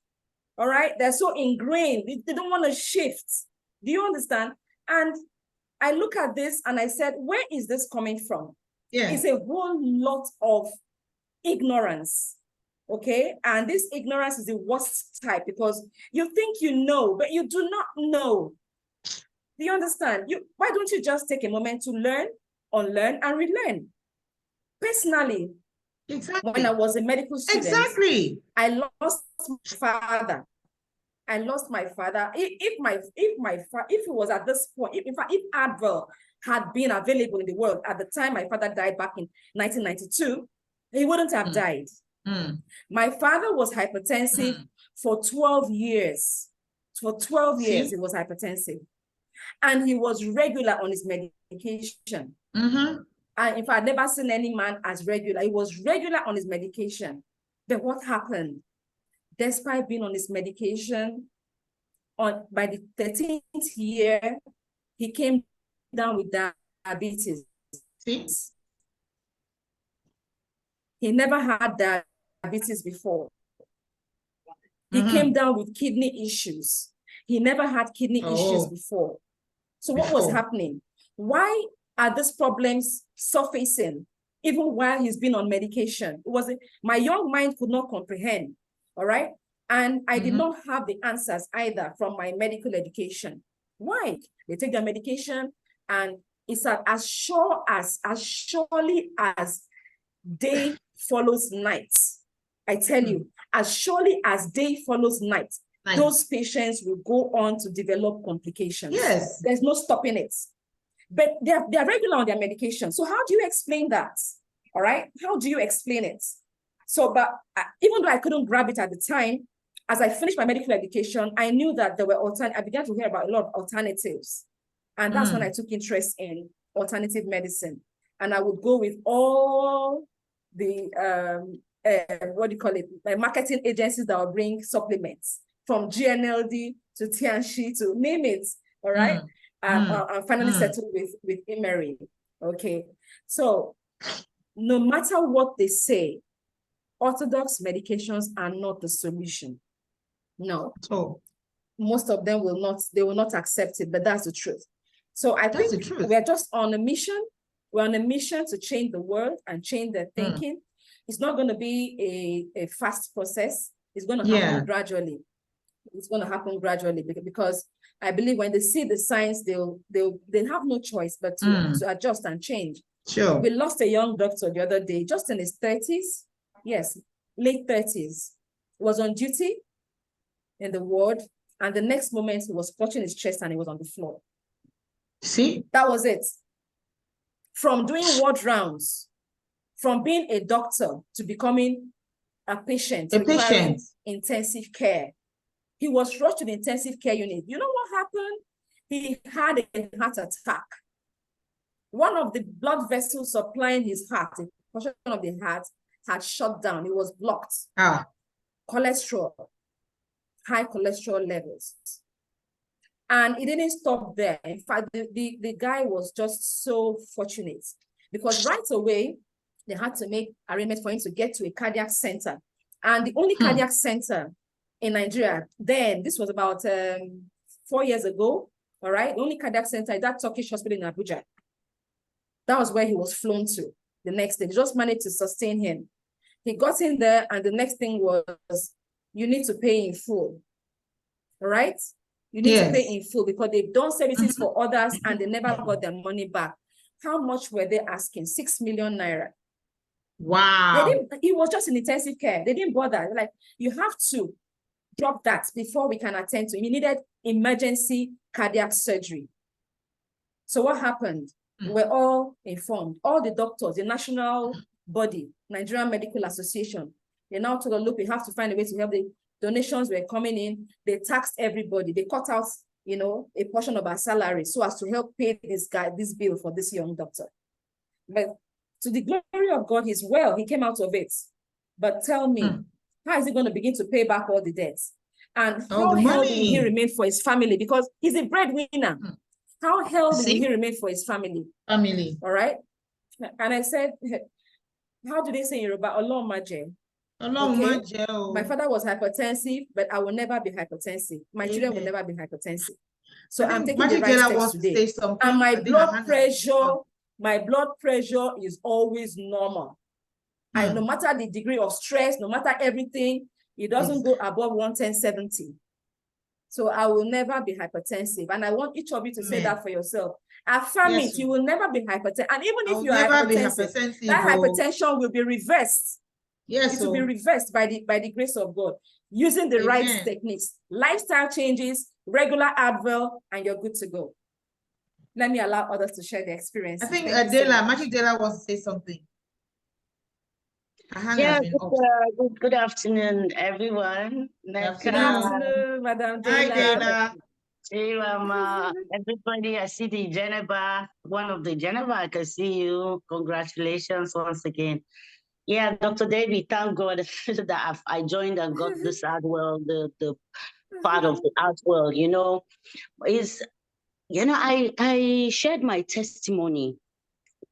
All right? They're so ingrained. They don't want to shift. Do you understand? And I look at this and I said, where is this coming from? Yeah. It's a whole lot of ignorance. Okay? And this ignorance is the worst type because you think you know, but you do not know. Do you understand? Why don't you just take a moment to learn, unlearn, and relearn? Personally, when I was a medical student, I lost my father. If it was at this point, if Advil had been available in the world at the time my father died back in 1992, he wouldn't have died. My father was hypertensive for 12 years. For 12 years, he was hypertensive. And he was regular on his medication. And in fact, I've never seen any man as regular. He was regular on his medication. But what happened? Despite being on his medication, by the 13th year, he came down with diabetes. He never had diabetes before. He came down with kidney issues. He never had kidney issues before. So what was happening? Why are these problems surfacing even while he's been on medication? My young mind could not comprehend, all right? And I did not have the answers either from my medical education. Why? They take their medication and it's as surely as day follows night. I tell you, as surely as day follows night, those patients will go on to develop complications. Yes. There's no stopping it. But they're regular on their medication. So how do you explain that? All right? How do you explain it? So, but even though I couldn't grab it at the time, as I finished my medical education, I knew that there were I began to hear about a lot of alternatives. And that's when I took interest in alternative medicine. And I would go with all the, marketing agencies that will bring supplements, from GNLD to Tianchi to name it, all right? I finally settled with IMMERI, okay? So no matter what they say, orthodox medications are not the solution. No. So most of them will not accept it, but that's the truth. So I think we're just on a mission. We're on a mission to change the world and change their thinking. It's not going to be a fast process. It's going to happen gradually. it's going to happen gradually, because I believe when they see the signs, they'll have no choice but to adjust and change. Sure. We lost a young doctor the other day, just in his 30s. Yes, late 30s. Was on duty in the ward, and the next moment he was clutching his chest and he was on the floor. See? That was it. From doing ward rounds, from being a doctor to becoming a patient requiring intensive care. He was rushed to the intensive care unit. You know what happened? He had a heart attack. One of the blood vessels supplying his heart, a portion of the heart, had shut down. It was blocked. Cholesterol, high cholesterol levels. And it didn't stop there. In fact, the guy was just so fortunate, because right away, they had to make arrangements for him to get to a cardiac center. And the only cardiac center in Nigeria, then, this was about 4 years ago, all right? The only cardiac center is that Turkish hospital in Abuja. That was where he was flown to the next day. They just managed to sustain him. He got in there, and the next thing was, you need to pay in full, all right? You need to pay in full, because they've done services for others and they never got their money back. How much were they asking? 6 million naira. Wow. He was just in intensive care. They didn't bother. They're like, you have to drop that before we can attend to him. He needed emergency cardiac surgery. So what happened? We're all informed. All the doctors, the national body, Nigerian Medical Association, they now told us, look, we have to find a way to help. The donations were coming in. They taxed everybody. They cut out, you know, a portion of our salary so as to help pay this guy, this bill for this young doctor. But to the glory of God, he's well. He came out of it. But tell me, how is he going to begin to pay back all the debts? And how healthy will he remain for his family? Because he's a breadwinner. How healthy will he remain for his family? All right? And I said, how do they say in Yoruba? Olorun okay? My father was hypertensive, but I will never be hypertensive. My children will never be hypertensive. So I'm taking the right steps today. And my blood pressure is always normal. And no matter the degree of stress, no matter everything, it doesn't go above 110/70. So I will never be hypertensive. And I want each of you to say that for yourself. Affirm it, you will never be hypertensive. And even if you are hypertensive, that hypertension will be reversed. It will be reversed by the grace of God, using the right techniques, lifestyle changes, regular Advil, and you're good to go. Let me allow others to share their experience. I think Magic Dela wants to say something. Yeah, good afternoon, everyone. Good afternoon, Madam Dela. Hi, everybody. I see the Geneva, one of the Geneva. I can see you. Congratulations once again. Yeah, Dr. David, thank God that I joined and got this Adwell, the part of the Adwell, you know, I shared my testimony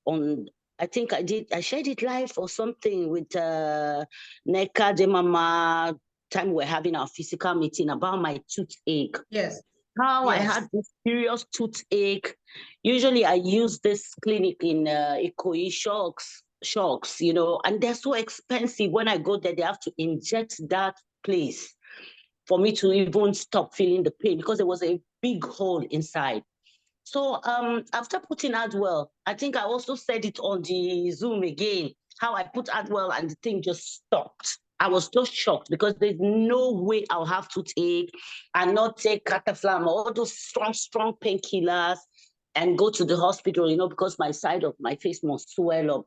on, I think I shared it live or something with Neka Demama, time we're having our physical meeting about my toothache. Yes. How I had this serious toothache. Usually I use this clinic in Ikoyi shocks, you know, and they're so expensive. When I go there, they have to inject that place for me to even stop feeling the pain, because there was a big hole inside. So after putting Adwell, I think I also said it on the Zoom again, how I put Adwell and the thing just stopped. I was just shocked, because there's no way I'll have toothache and not take Cataflam or all those strong painkillers and go to the hospital, you know, because my side of my face must swell up.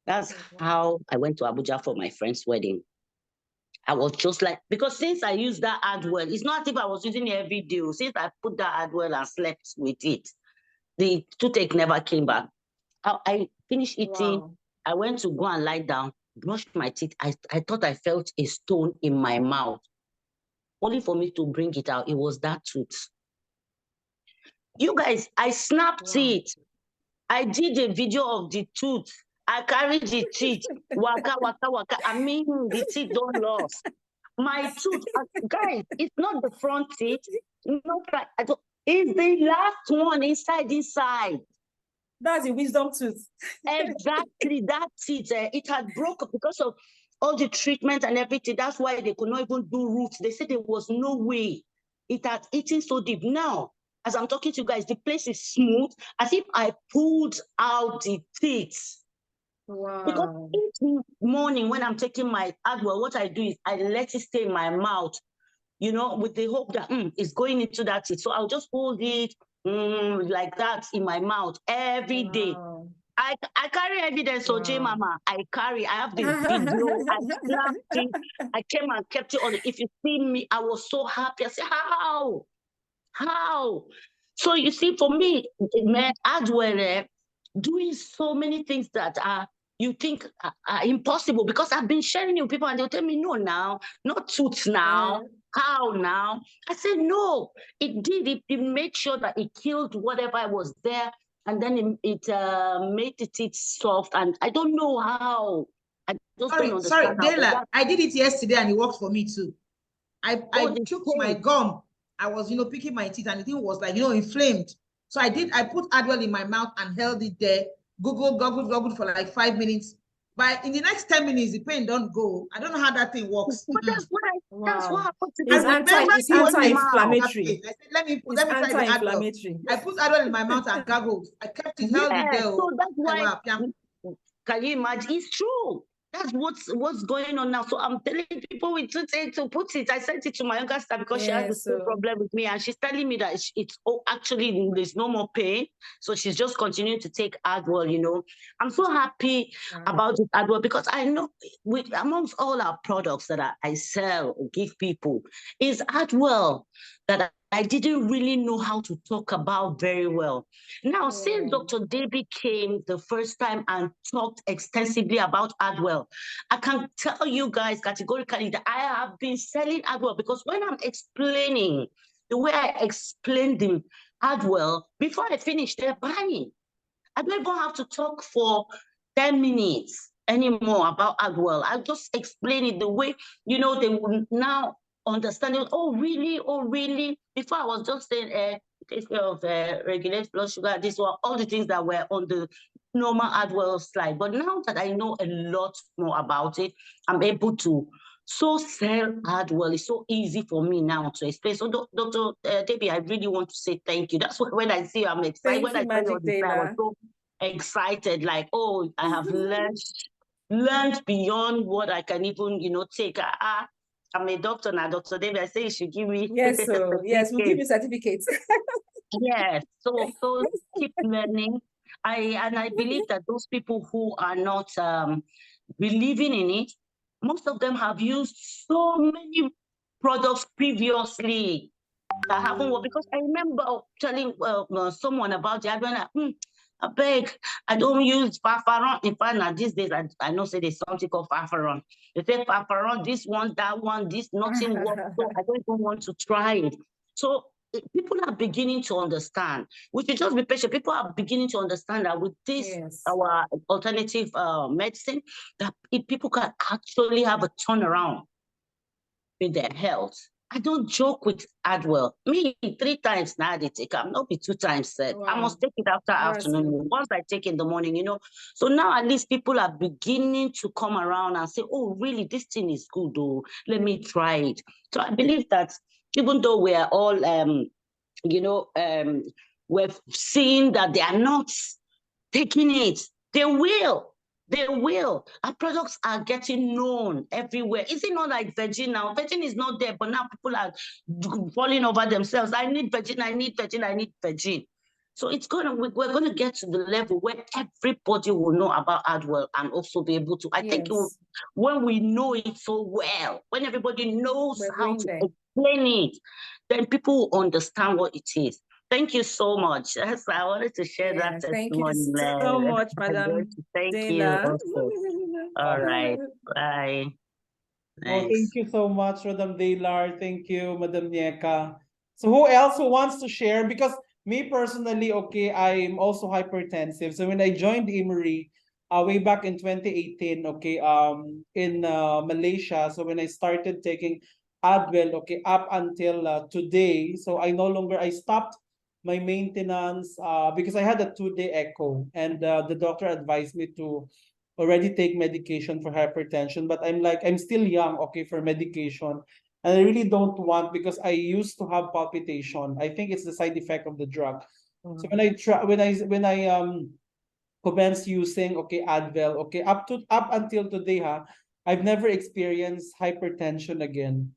That's how I went to Abuja for my friend's wedding. I was just like, because since I used that Adwell, it's not as if I was using it every day. Since I put that Adwell and slept with it, the toothache never came back. I finished eating. I went to go and lie down, brushed my teeth. I thought I felt a stone in my mouth. Only for me to bring it out, it was that tooth. You guys, I snapped it. I did a video of the tooth. I carried the teeth, waka. I mean, the teeth don't lost. My tooth, guys, it's not the front teeth. No, it's the last one inside. That's a wisdom tooth. Exactly, that teeth. It had broken because of all the treatment and everything. That's why they could not even do roots. They said there was no way. It had eaten so deep. Now, as I'm talking to you guys, the place is smooth, as if I pulled out the teeth. Wow. Because each morning when I'm taking my Adwell, what I do is I let it stay in my mouth, you know, with the hope that it's going into that teeth. So I'll just hold it like that in my mouth every day. I carry evidence, so J Mama. I have the video. I snapped it. I came and kept it on. If you see me, I was so happy. I said, how? So you see, for me, man, Adwell doing so many things that are you think are impossible, because I've been sharing it with people and they'll tell me, no, now, not tooth now. How now? I said, no, it did. It made sure that it killed whatever was there. And then it made the teeth soft. And I don't know how. I just don't understand. Sorry, Dela, I did it yesterday and it worked for me too. I took my gum. I was, picking my teeth and the thing was like, inflamed. So I put Adwell in my mouth and held it there, goggled for like 5 minutes. But in the next 10 minutes, the pain don't go. I don't know how that thing works. But that's what happened to It's anti-inflammatory. I said, let me try the Adwell. I put Adwell in my mouth and goggled. I kept it, held it there. So that's why, can you imagine? It's true. That's what's going on now. So I'm telling people with toothache to put it. I sent it to my younger sister because she has the same problem with me, and she's telling me that it's actually there's no more pain. So she's just continuing to take Adwell. I'm so happy about this Adwell because I know amongst all our products that I sell or give people is Adwell that I didn't really know how to talk about very well. Now, since Dr. Debbie came the first time and talked extensively about Adwell, I can tell you guys categorically that I have been selling Adwell, because when I'm explaining the way I explained the Adwell, before I finish, they're buying. I don't even have to talk for 10 minutes anymore about Adwell. I'll just explain it the way, they will now understanding. Oh really? Before I was just saying case of regulate blood sugar, these were all the things that were on the normal Adwell slide. But now that I know a lot more about it, I'm able to sell Adwell. It's so easy for me now to explain. So Dr. Debbie, I really want to say thank you. That's when I see you, I'm excited. When I was so excited, like, oh, I have learned beyond what I can even, take. I'm a doctor now, Dr. David. I say you should give me. Yes, so yes, we'll give you certificates. Yes, so keep learning. I believe that those people who are not believing in it, most of them have used so many products previously that haven't worked. Because I remember telling someone about the Adwell. I beg, I don't use Farfaron. In fact, now these days, I know say there's something called Farfaron. They say Farfaron, this one, that one, this, nothing works. So I don't even want to try it. So people are beginning to understand. We should just be patient. People are beginning to understand that with this, our alternative medicine, that people can actually have a turnaround in their health. I don't joke with Adwell. Me, 3 times now they take. I'm not be 2 times said. Wow. I must take it after afternoon. Once I take in the morning, So now at least people are beginning to come around and say, oh, really, this thing is good, though. Let me try it. So I believe that even though we are all, we're seeing that they are not taking it, they will. They will. Our products are getting known everywhere. Is it not like Virgin now? Virgin is not there, but now people are falling over themselves. I need Virgin, I need Virgin, I need Virgin. So we're gonna get to the level where everybody will know about Adwell and also be able to. I think when we know it so well, when everybody knows how to explain it, then people will understand what it is. Thank you so much. Yes, I wanted to share that testimony. Thank you so much, Madam. Thank you also. All right. Bye. Well, thank you so much, Madam Delar. Thank you, Madam Nieka. So who else wants to share? Because me personally, I'm also hypertensive. So when I joined IMMERI way back in 2018, in Malaysia. So when I started taking Adwell, up until today. So I stopped my maintenance because I had a 2-day echo, and the doctor advised me to already take medication for hypertension, but I'm like, I'm still young, okay, for medication. And I really don't want, because I used to have palpitation. I think it's the side effect of the drug. So when I try, when I commenced using, okay, Advil, okay, up until today, I've never experienced hypertension again.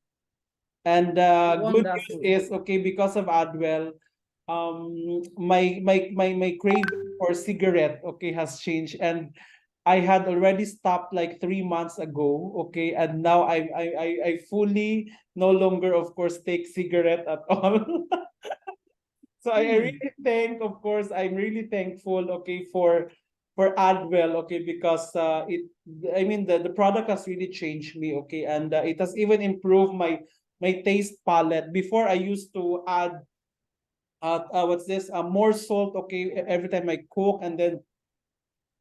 And good news is, okay, because of Advil, my craving for cigarette, okay, has changed, and I had already stopped like 3 months ago, okay, and now I fully no longer, of course, take cigarette at all. So I really think, of course, I'm really thankful, okay, for Advil, okay, because I mean, the product has really changed me, okay, and it has even improved my taste palette. Before, I used to add what's this, more salt, okay, every time I cook, and then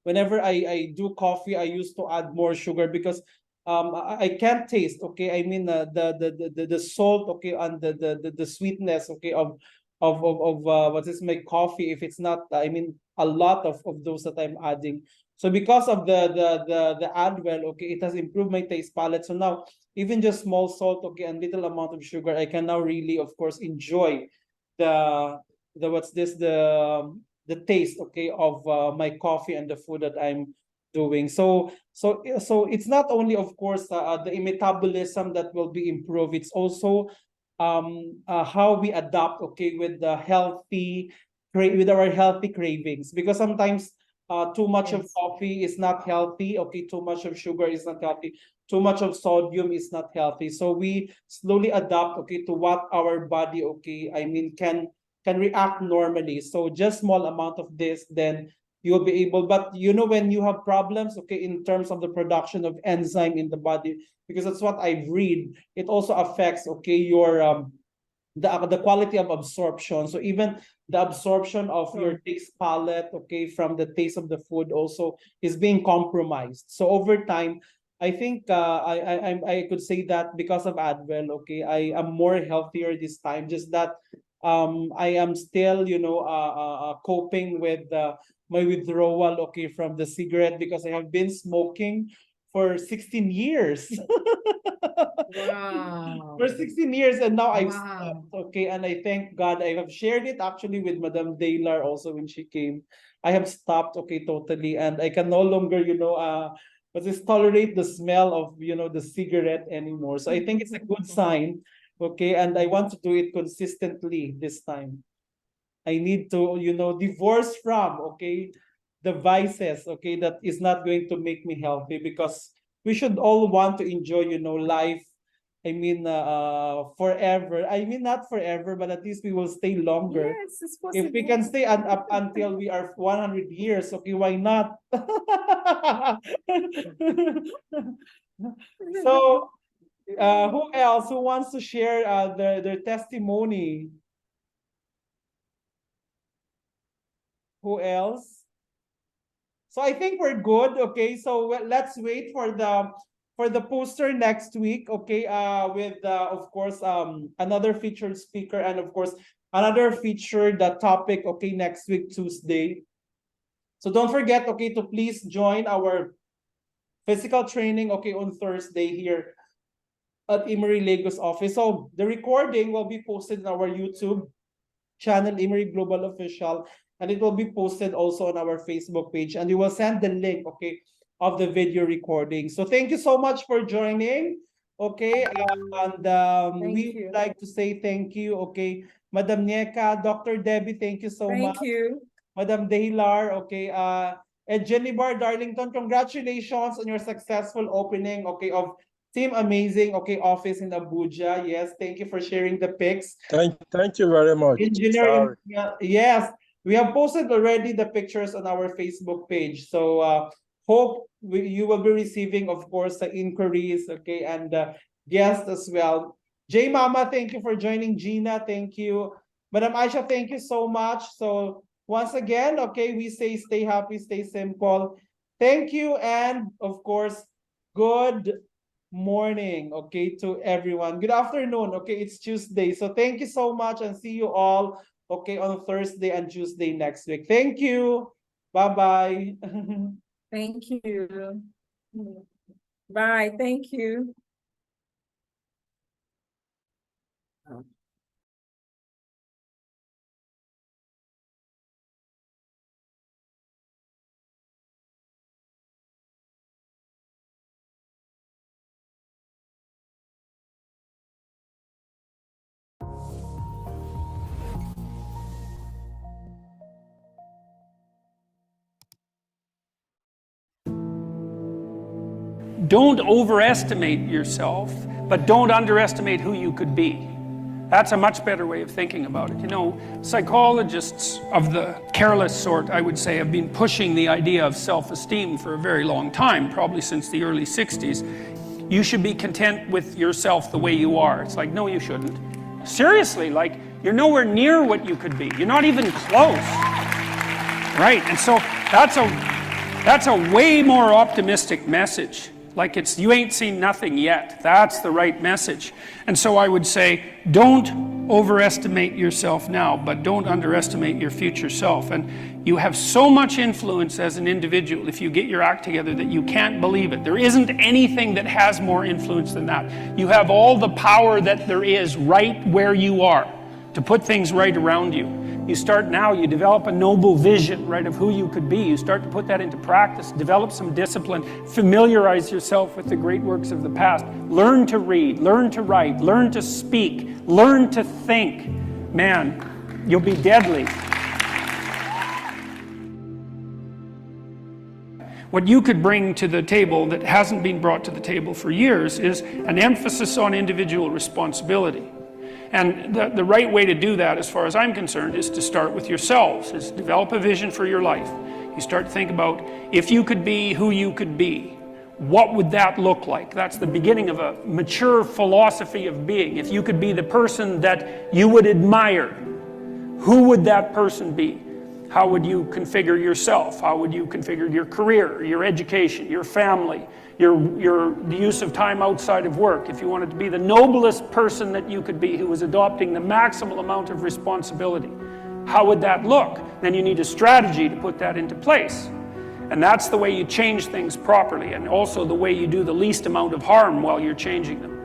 whenever I do coffee, I used to add more sugar, because I can't taste, okay, I mean, the salt, okay, and the sweetness, okay, of what is my coffee, if it's not, I mean, a lot of those that I'm adding. So because of the Advil, okay, it has improved my taste palette. So now, even just small salt, okay, and little amount of sugar, I can now really, of course, enjoy the what's this, the taste, okay, of my coffee and the food that I'm doing. So it's not only, of course, the metabolism that will be improved. It's also how we adapt, okay, with the with our healthy cravings, because sometimes too much of coffee is not healthy, okay, too much of sugar is not healthy, too much of sodium is not healthy. So we slowly adapt, okay, to what our body, okay, I mean, can react normally. So just small amount of this, then you'll be able. But when you have problems, okay, in terms of the production of enzyme in the body, because that's what I've read, it also affects, okay, your the quality of absorption. So even the absorption of your taste palette, okay, from the taste of the food also is being compromised. So over time, I think I could say that because of Advil, okay, I am more healthier this time. Just that I am still, coping with my withdrawal, okay, from the cigarette, because I have been smoking for 16 years. Wow. For 16 years, and now I've stopped, okay, and I thank God. I have shared it actually with Madam Daylar also when she came. I have stopped, okay, totally, and I can no longer, but just tolerate the smell of, the cigarette anymore. So I think it's a good sign, okay, and I want to do it consistently this time. I need to, divorce from, okay, the vices, okay, that is not going to make me healthy, because we should all want to enjoy, life. I mean, forever. I mean, not forever, but at least we will stay longer. Yes, it's If we possible. can stay up until we are 100 years, okay, why not? So, who else who wants to share their testimony? Who else? So I think we're good. Okay, so let's wait for the poster next week. Okay, with of course another featured speaker, and of course another featured topic. Okay, next week Tuesday. So don't forget, okay, to please join our physical training, okay, on Thursday here at IMMERI Lagos office. So the recording will be posted on our YouTube channel, IMMERI Global Official, and it will be posted also on our Facebook page, and we will send the link, okay, of the video recording. So thank you so much for joining, okay, and we would like to say thank you, okay, Madam Nieka, Dr. Debbie, thank you so much. Thank you. Madam Daylar, okay, and Jennifer Darlington, congratulations on your successful opening, okay, of Team Amazing, okay, office in Abuja. Yes, thank you for sharing the pics. Thank you very much. Engineer, yes, we have posted already the pictures on our Facebook page. So hope you will be receiving, of course, the inquiries, okay, and guests as well. J Mama, thank you for joining. Gina, thank you. Madam Aisha, thank you so much. So once again, okay, we say stay happy, stay simple. Thank you, and of course, good morning, okay, to everyone. Good afternoon, okay, it's Tuesday. So thank you so much, and see you all, okay, on Thursday and Tuesday next week. Thank you. Bye-bye. Thank you. Bye. Thank you. Don't overestimate yourself, but don't underestimate who you could be. That's a much better way of thinking about it. You know, psychologists of the careless sort, I would say, have been pushing the idea of self-esteem for a very long time, probably since the early 60s. You should be content with yourself the way you are. It's like, no, you shouldn't. Seriously, like, you're nowhere near what you could be. You're not even close. Right, and so that's a way more optimistic message. Like it's, you ain't seen nothing yet. That's the right message. And so I would say, don't overestimate yourself now, but don't underestimate your future self. And you have so much influence as an individual if you get your act together that you can't believe it. There isn't anything that has more influence than that. You have all the power that there is right where you are to put things right around you. You start now, you develop a noble vision, right, of who you could be. You start to put that into practice, develop some discipline, familiarize yourself with the great works of the past. Learn to read, learn to write, learn to speak, learn to think. Man, you'll be deadly. What you could bring to the table that hasn't been brought to the table for years is an emphasis on individual responsibility. And the right way to do that, as far as I'm concerned, is to start with yourselves, is develop a vision for your life. You start to think about, if you could be who you could be, what would that look like? That's the beginning of a mature philosophy of being. If you could be the person that you would admire, who would that person be? How would you configure yourself? How would you configure your career, your education, your family, the use of time outside of work? If you wanted to be the noblest person that you could be, who was adopting the maximal amount of responsibility, how would that look? Then you need a strategy to put that into place. And that's the way you change things properly, and also the way you do the least amount of harm while you're changing them.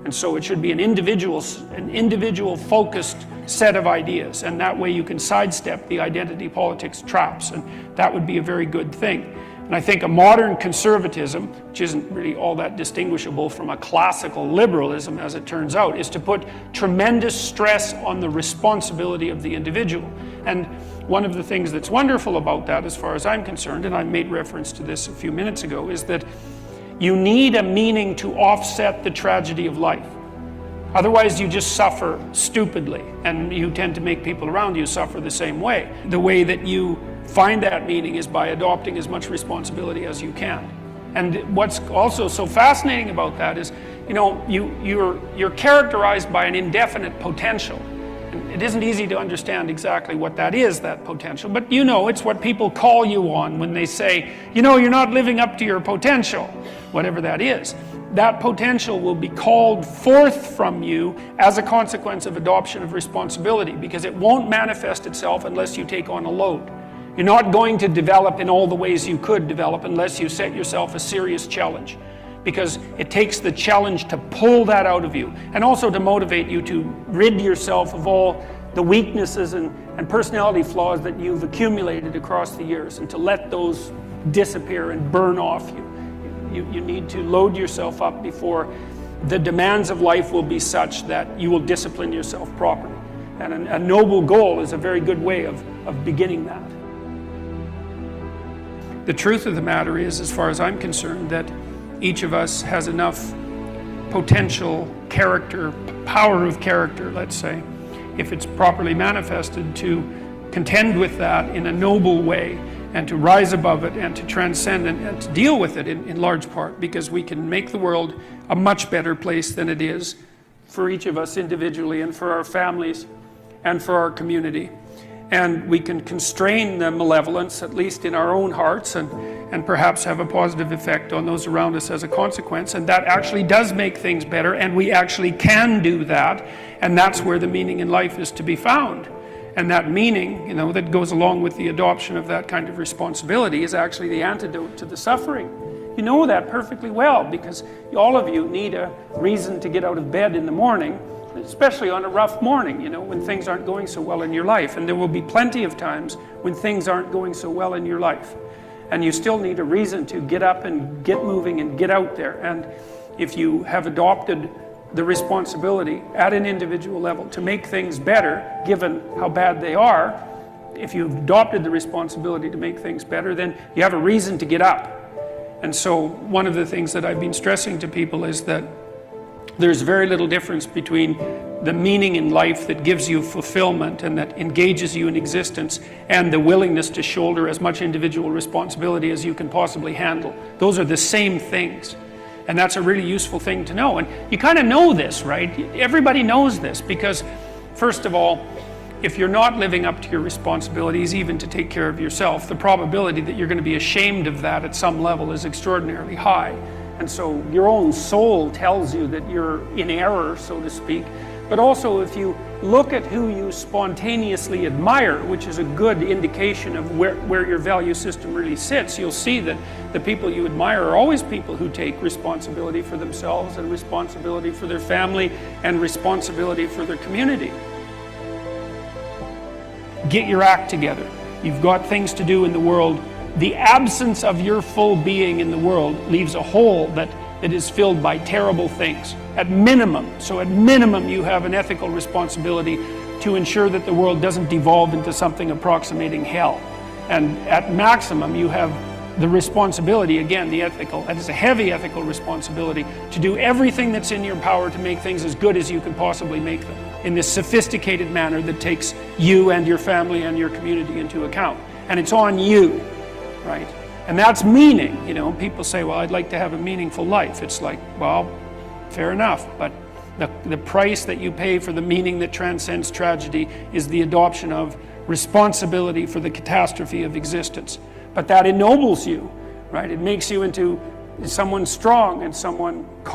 And so it should be an individual focused set of ideas, and that way you can sidestep the identity politics traps, and that would be a very good thing. And I think a modern conservatism, which isn't really all that distinguishable from a classical liberalism as it turns out, is to put tremendous stress on the responsibility of the individual. And one of the things that's wonderful about that, as far as I'm concerned, and I made reference to this a few minutes ago, is that you need a meaning to offset the tragedy of life. Otherwise you just suffer stupidly, and you tend to make people around you suffer the same way. The way that you find that meaning is by adopting as much responsibility as you can. And what's also so fascinating about that is, you know, you're characterized by an indefinite potential. And it isn't easy to understand exactly what that is, that potential, but you know, it's what people call you on when they say, you know, you're not living up to your potential, whatever that is. That potential will be called forth from you as a consequence of adoption of responsibility, because it won't manifest itself unless you take on a load. You're not going to develop in all the ways you could develop unless you set yourself a serious challenge, because it takes the challenge to pull that out of you, and also to motivate you to rid yourself of all the weaknesses and personality flaws that you've accumulated across the years, and to let those disappear and burn off you. You need to load yourself up before the demands of life will be such that you will discipline yourself properly. And a noble goal is a very good way of beginning that. The truth of the matter is, as far as I'm concerned, that each of us has enough potential character, power of character, let's say, if it's properly manifested, to contend with that in a noble way, and to rise above it, and to transcend and to deal with it in large part, because we can make the world a much better place than it is for each of us individually, and for our families, and for our community. And we can constrain the malevolence, at least in our own hearts, and perhaps have a positive effect on those around us as a consequence. And that actually does make things better, and we actually can do that. And that's where the meaning in life is to be found. And that meaning, you know, that goes along with the adoption of that kind of responsibility is actually the antidote to the suffering. You know that perfectly well, because all of you need a reason to get out of bed in the morning, especially on a rough morning, you know, when things aren't going so well in your life. And there will be plenty of times when things aren't going so well in your life. And you still need a reason to get up and get moving and get out there. And if you have adopted the responsibility at an individual level to make things better, given how bad they are, if you've adopted the responsibility to make things better, then you have a reason to get up. And so one of the things that I've been stressing to people is that there's very little difference between the meaning in life that gives you fulfillment and that engages you in existence and the willingness to shoulder as much individual responsibility as you can possibly handle. Those are the same things. And that's a really useful thing to know. And you kind of know this, right? Everybody knows this because, first of all, if you're not living up to your responsibilities, even to take care of yourself, the probability that you're going to be ashamed of that at some level is extraordinarily high. And so your own soul tells you that you're in error, so to speak. But also, if you look at who you spontaneously admire, which is a good indication of where your value system really sits, you'll see that the people you admire are always people who take responsibility for themselves and responsibility for their family and responsibility for their community. Get your act together. You've got things to do in the world. The absence of your full being in the world leaves a hole that is filled by terrible things. At minimum, you have an ethical responsibility to ensure that the world doesn't devolve into something approximating hell. And at maximum, you have the responsibility, again, that is a heavy ethical responsibility, to do everything that's in your power to make things as good as you can possibly make them, in this sophisticated manner that takes you and your family and your community into account. And it's on you, right? And that's meaning, you know. People say, well, I'd like to have a meaningful life. It's like, well, fair enough, but the price that you pay for the meaning that transcends tragedy is the adoption of responsibility for the catastrophe of existence. But that ennobles you, right? It makes you into someone strong and someone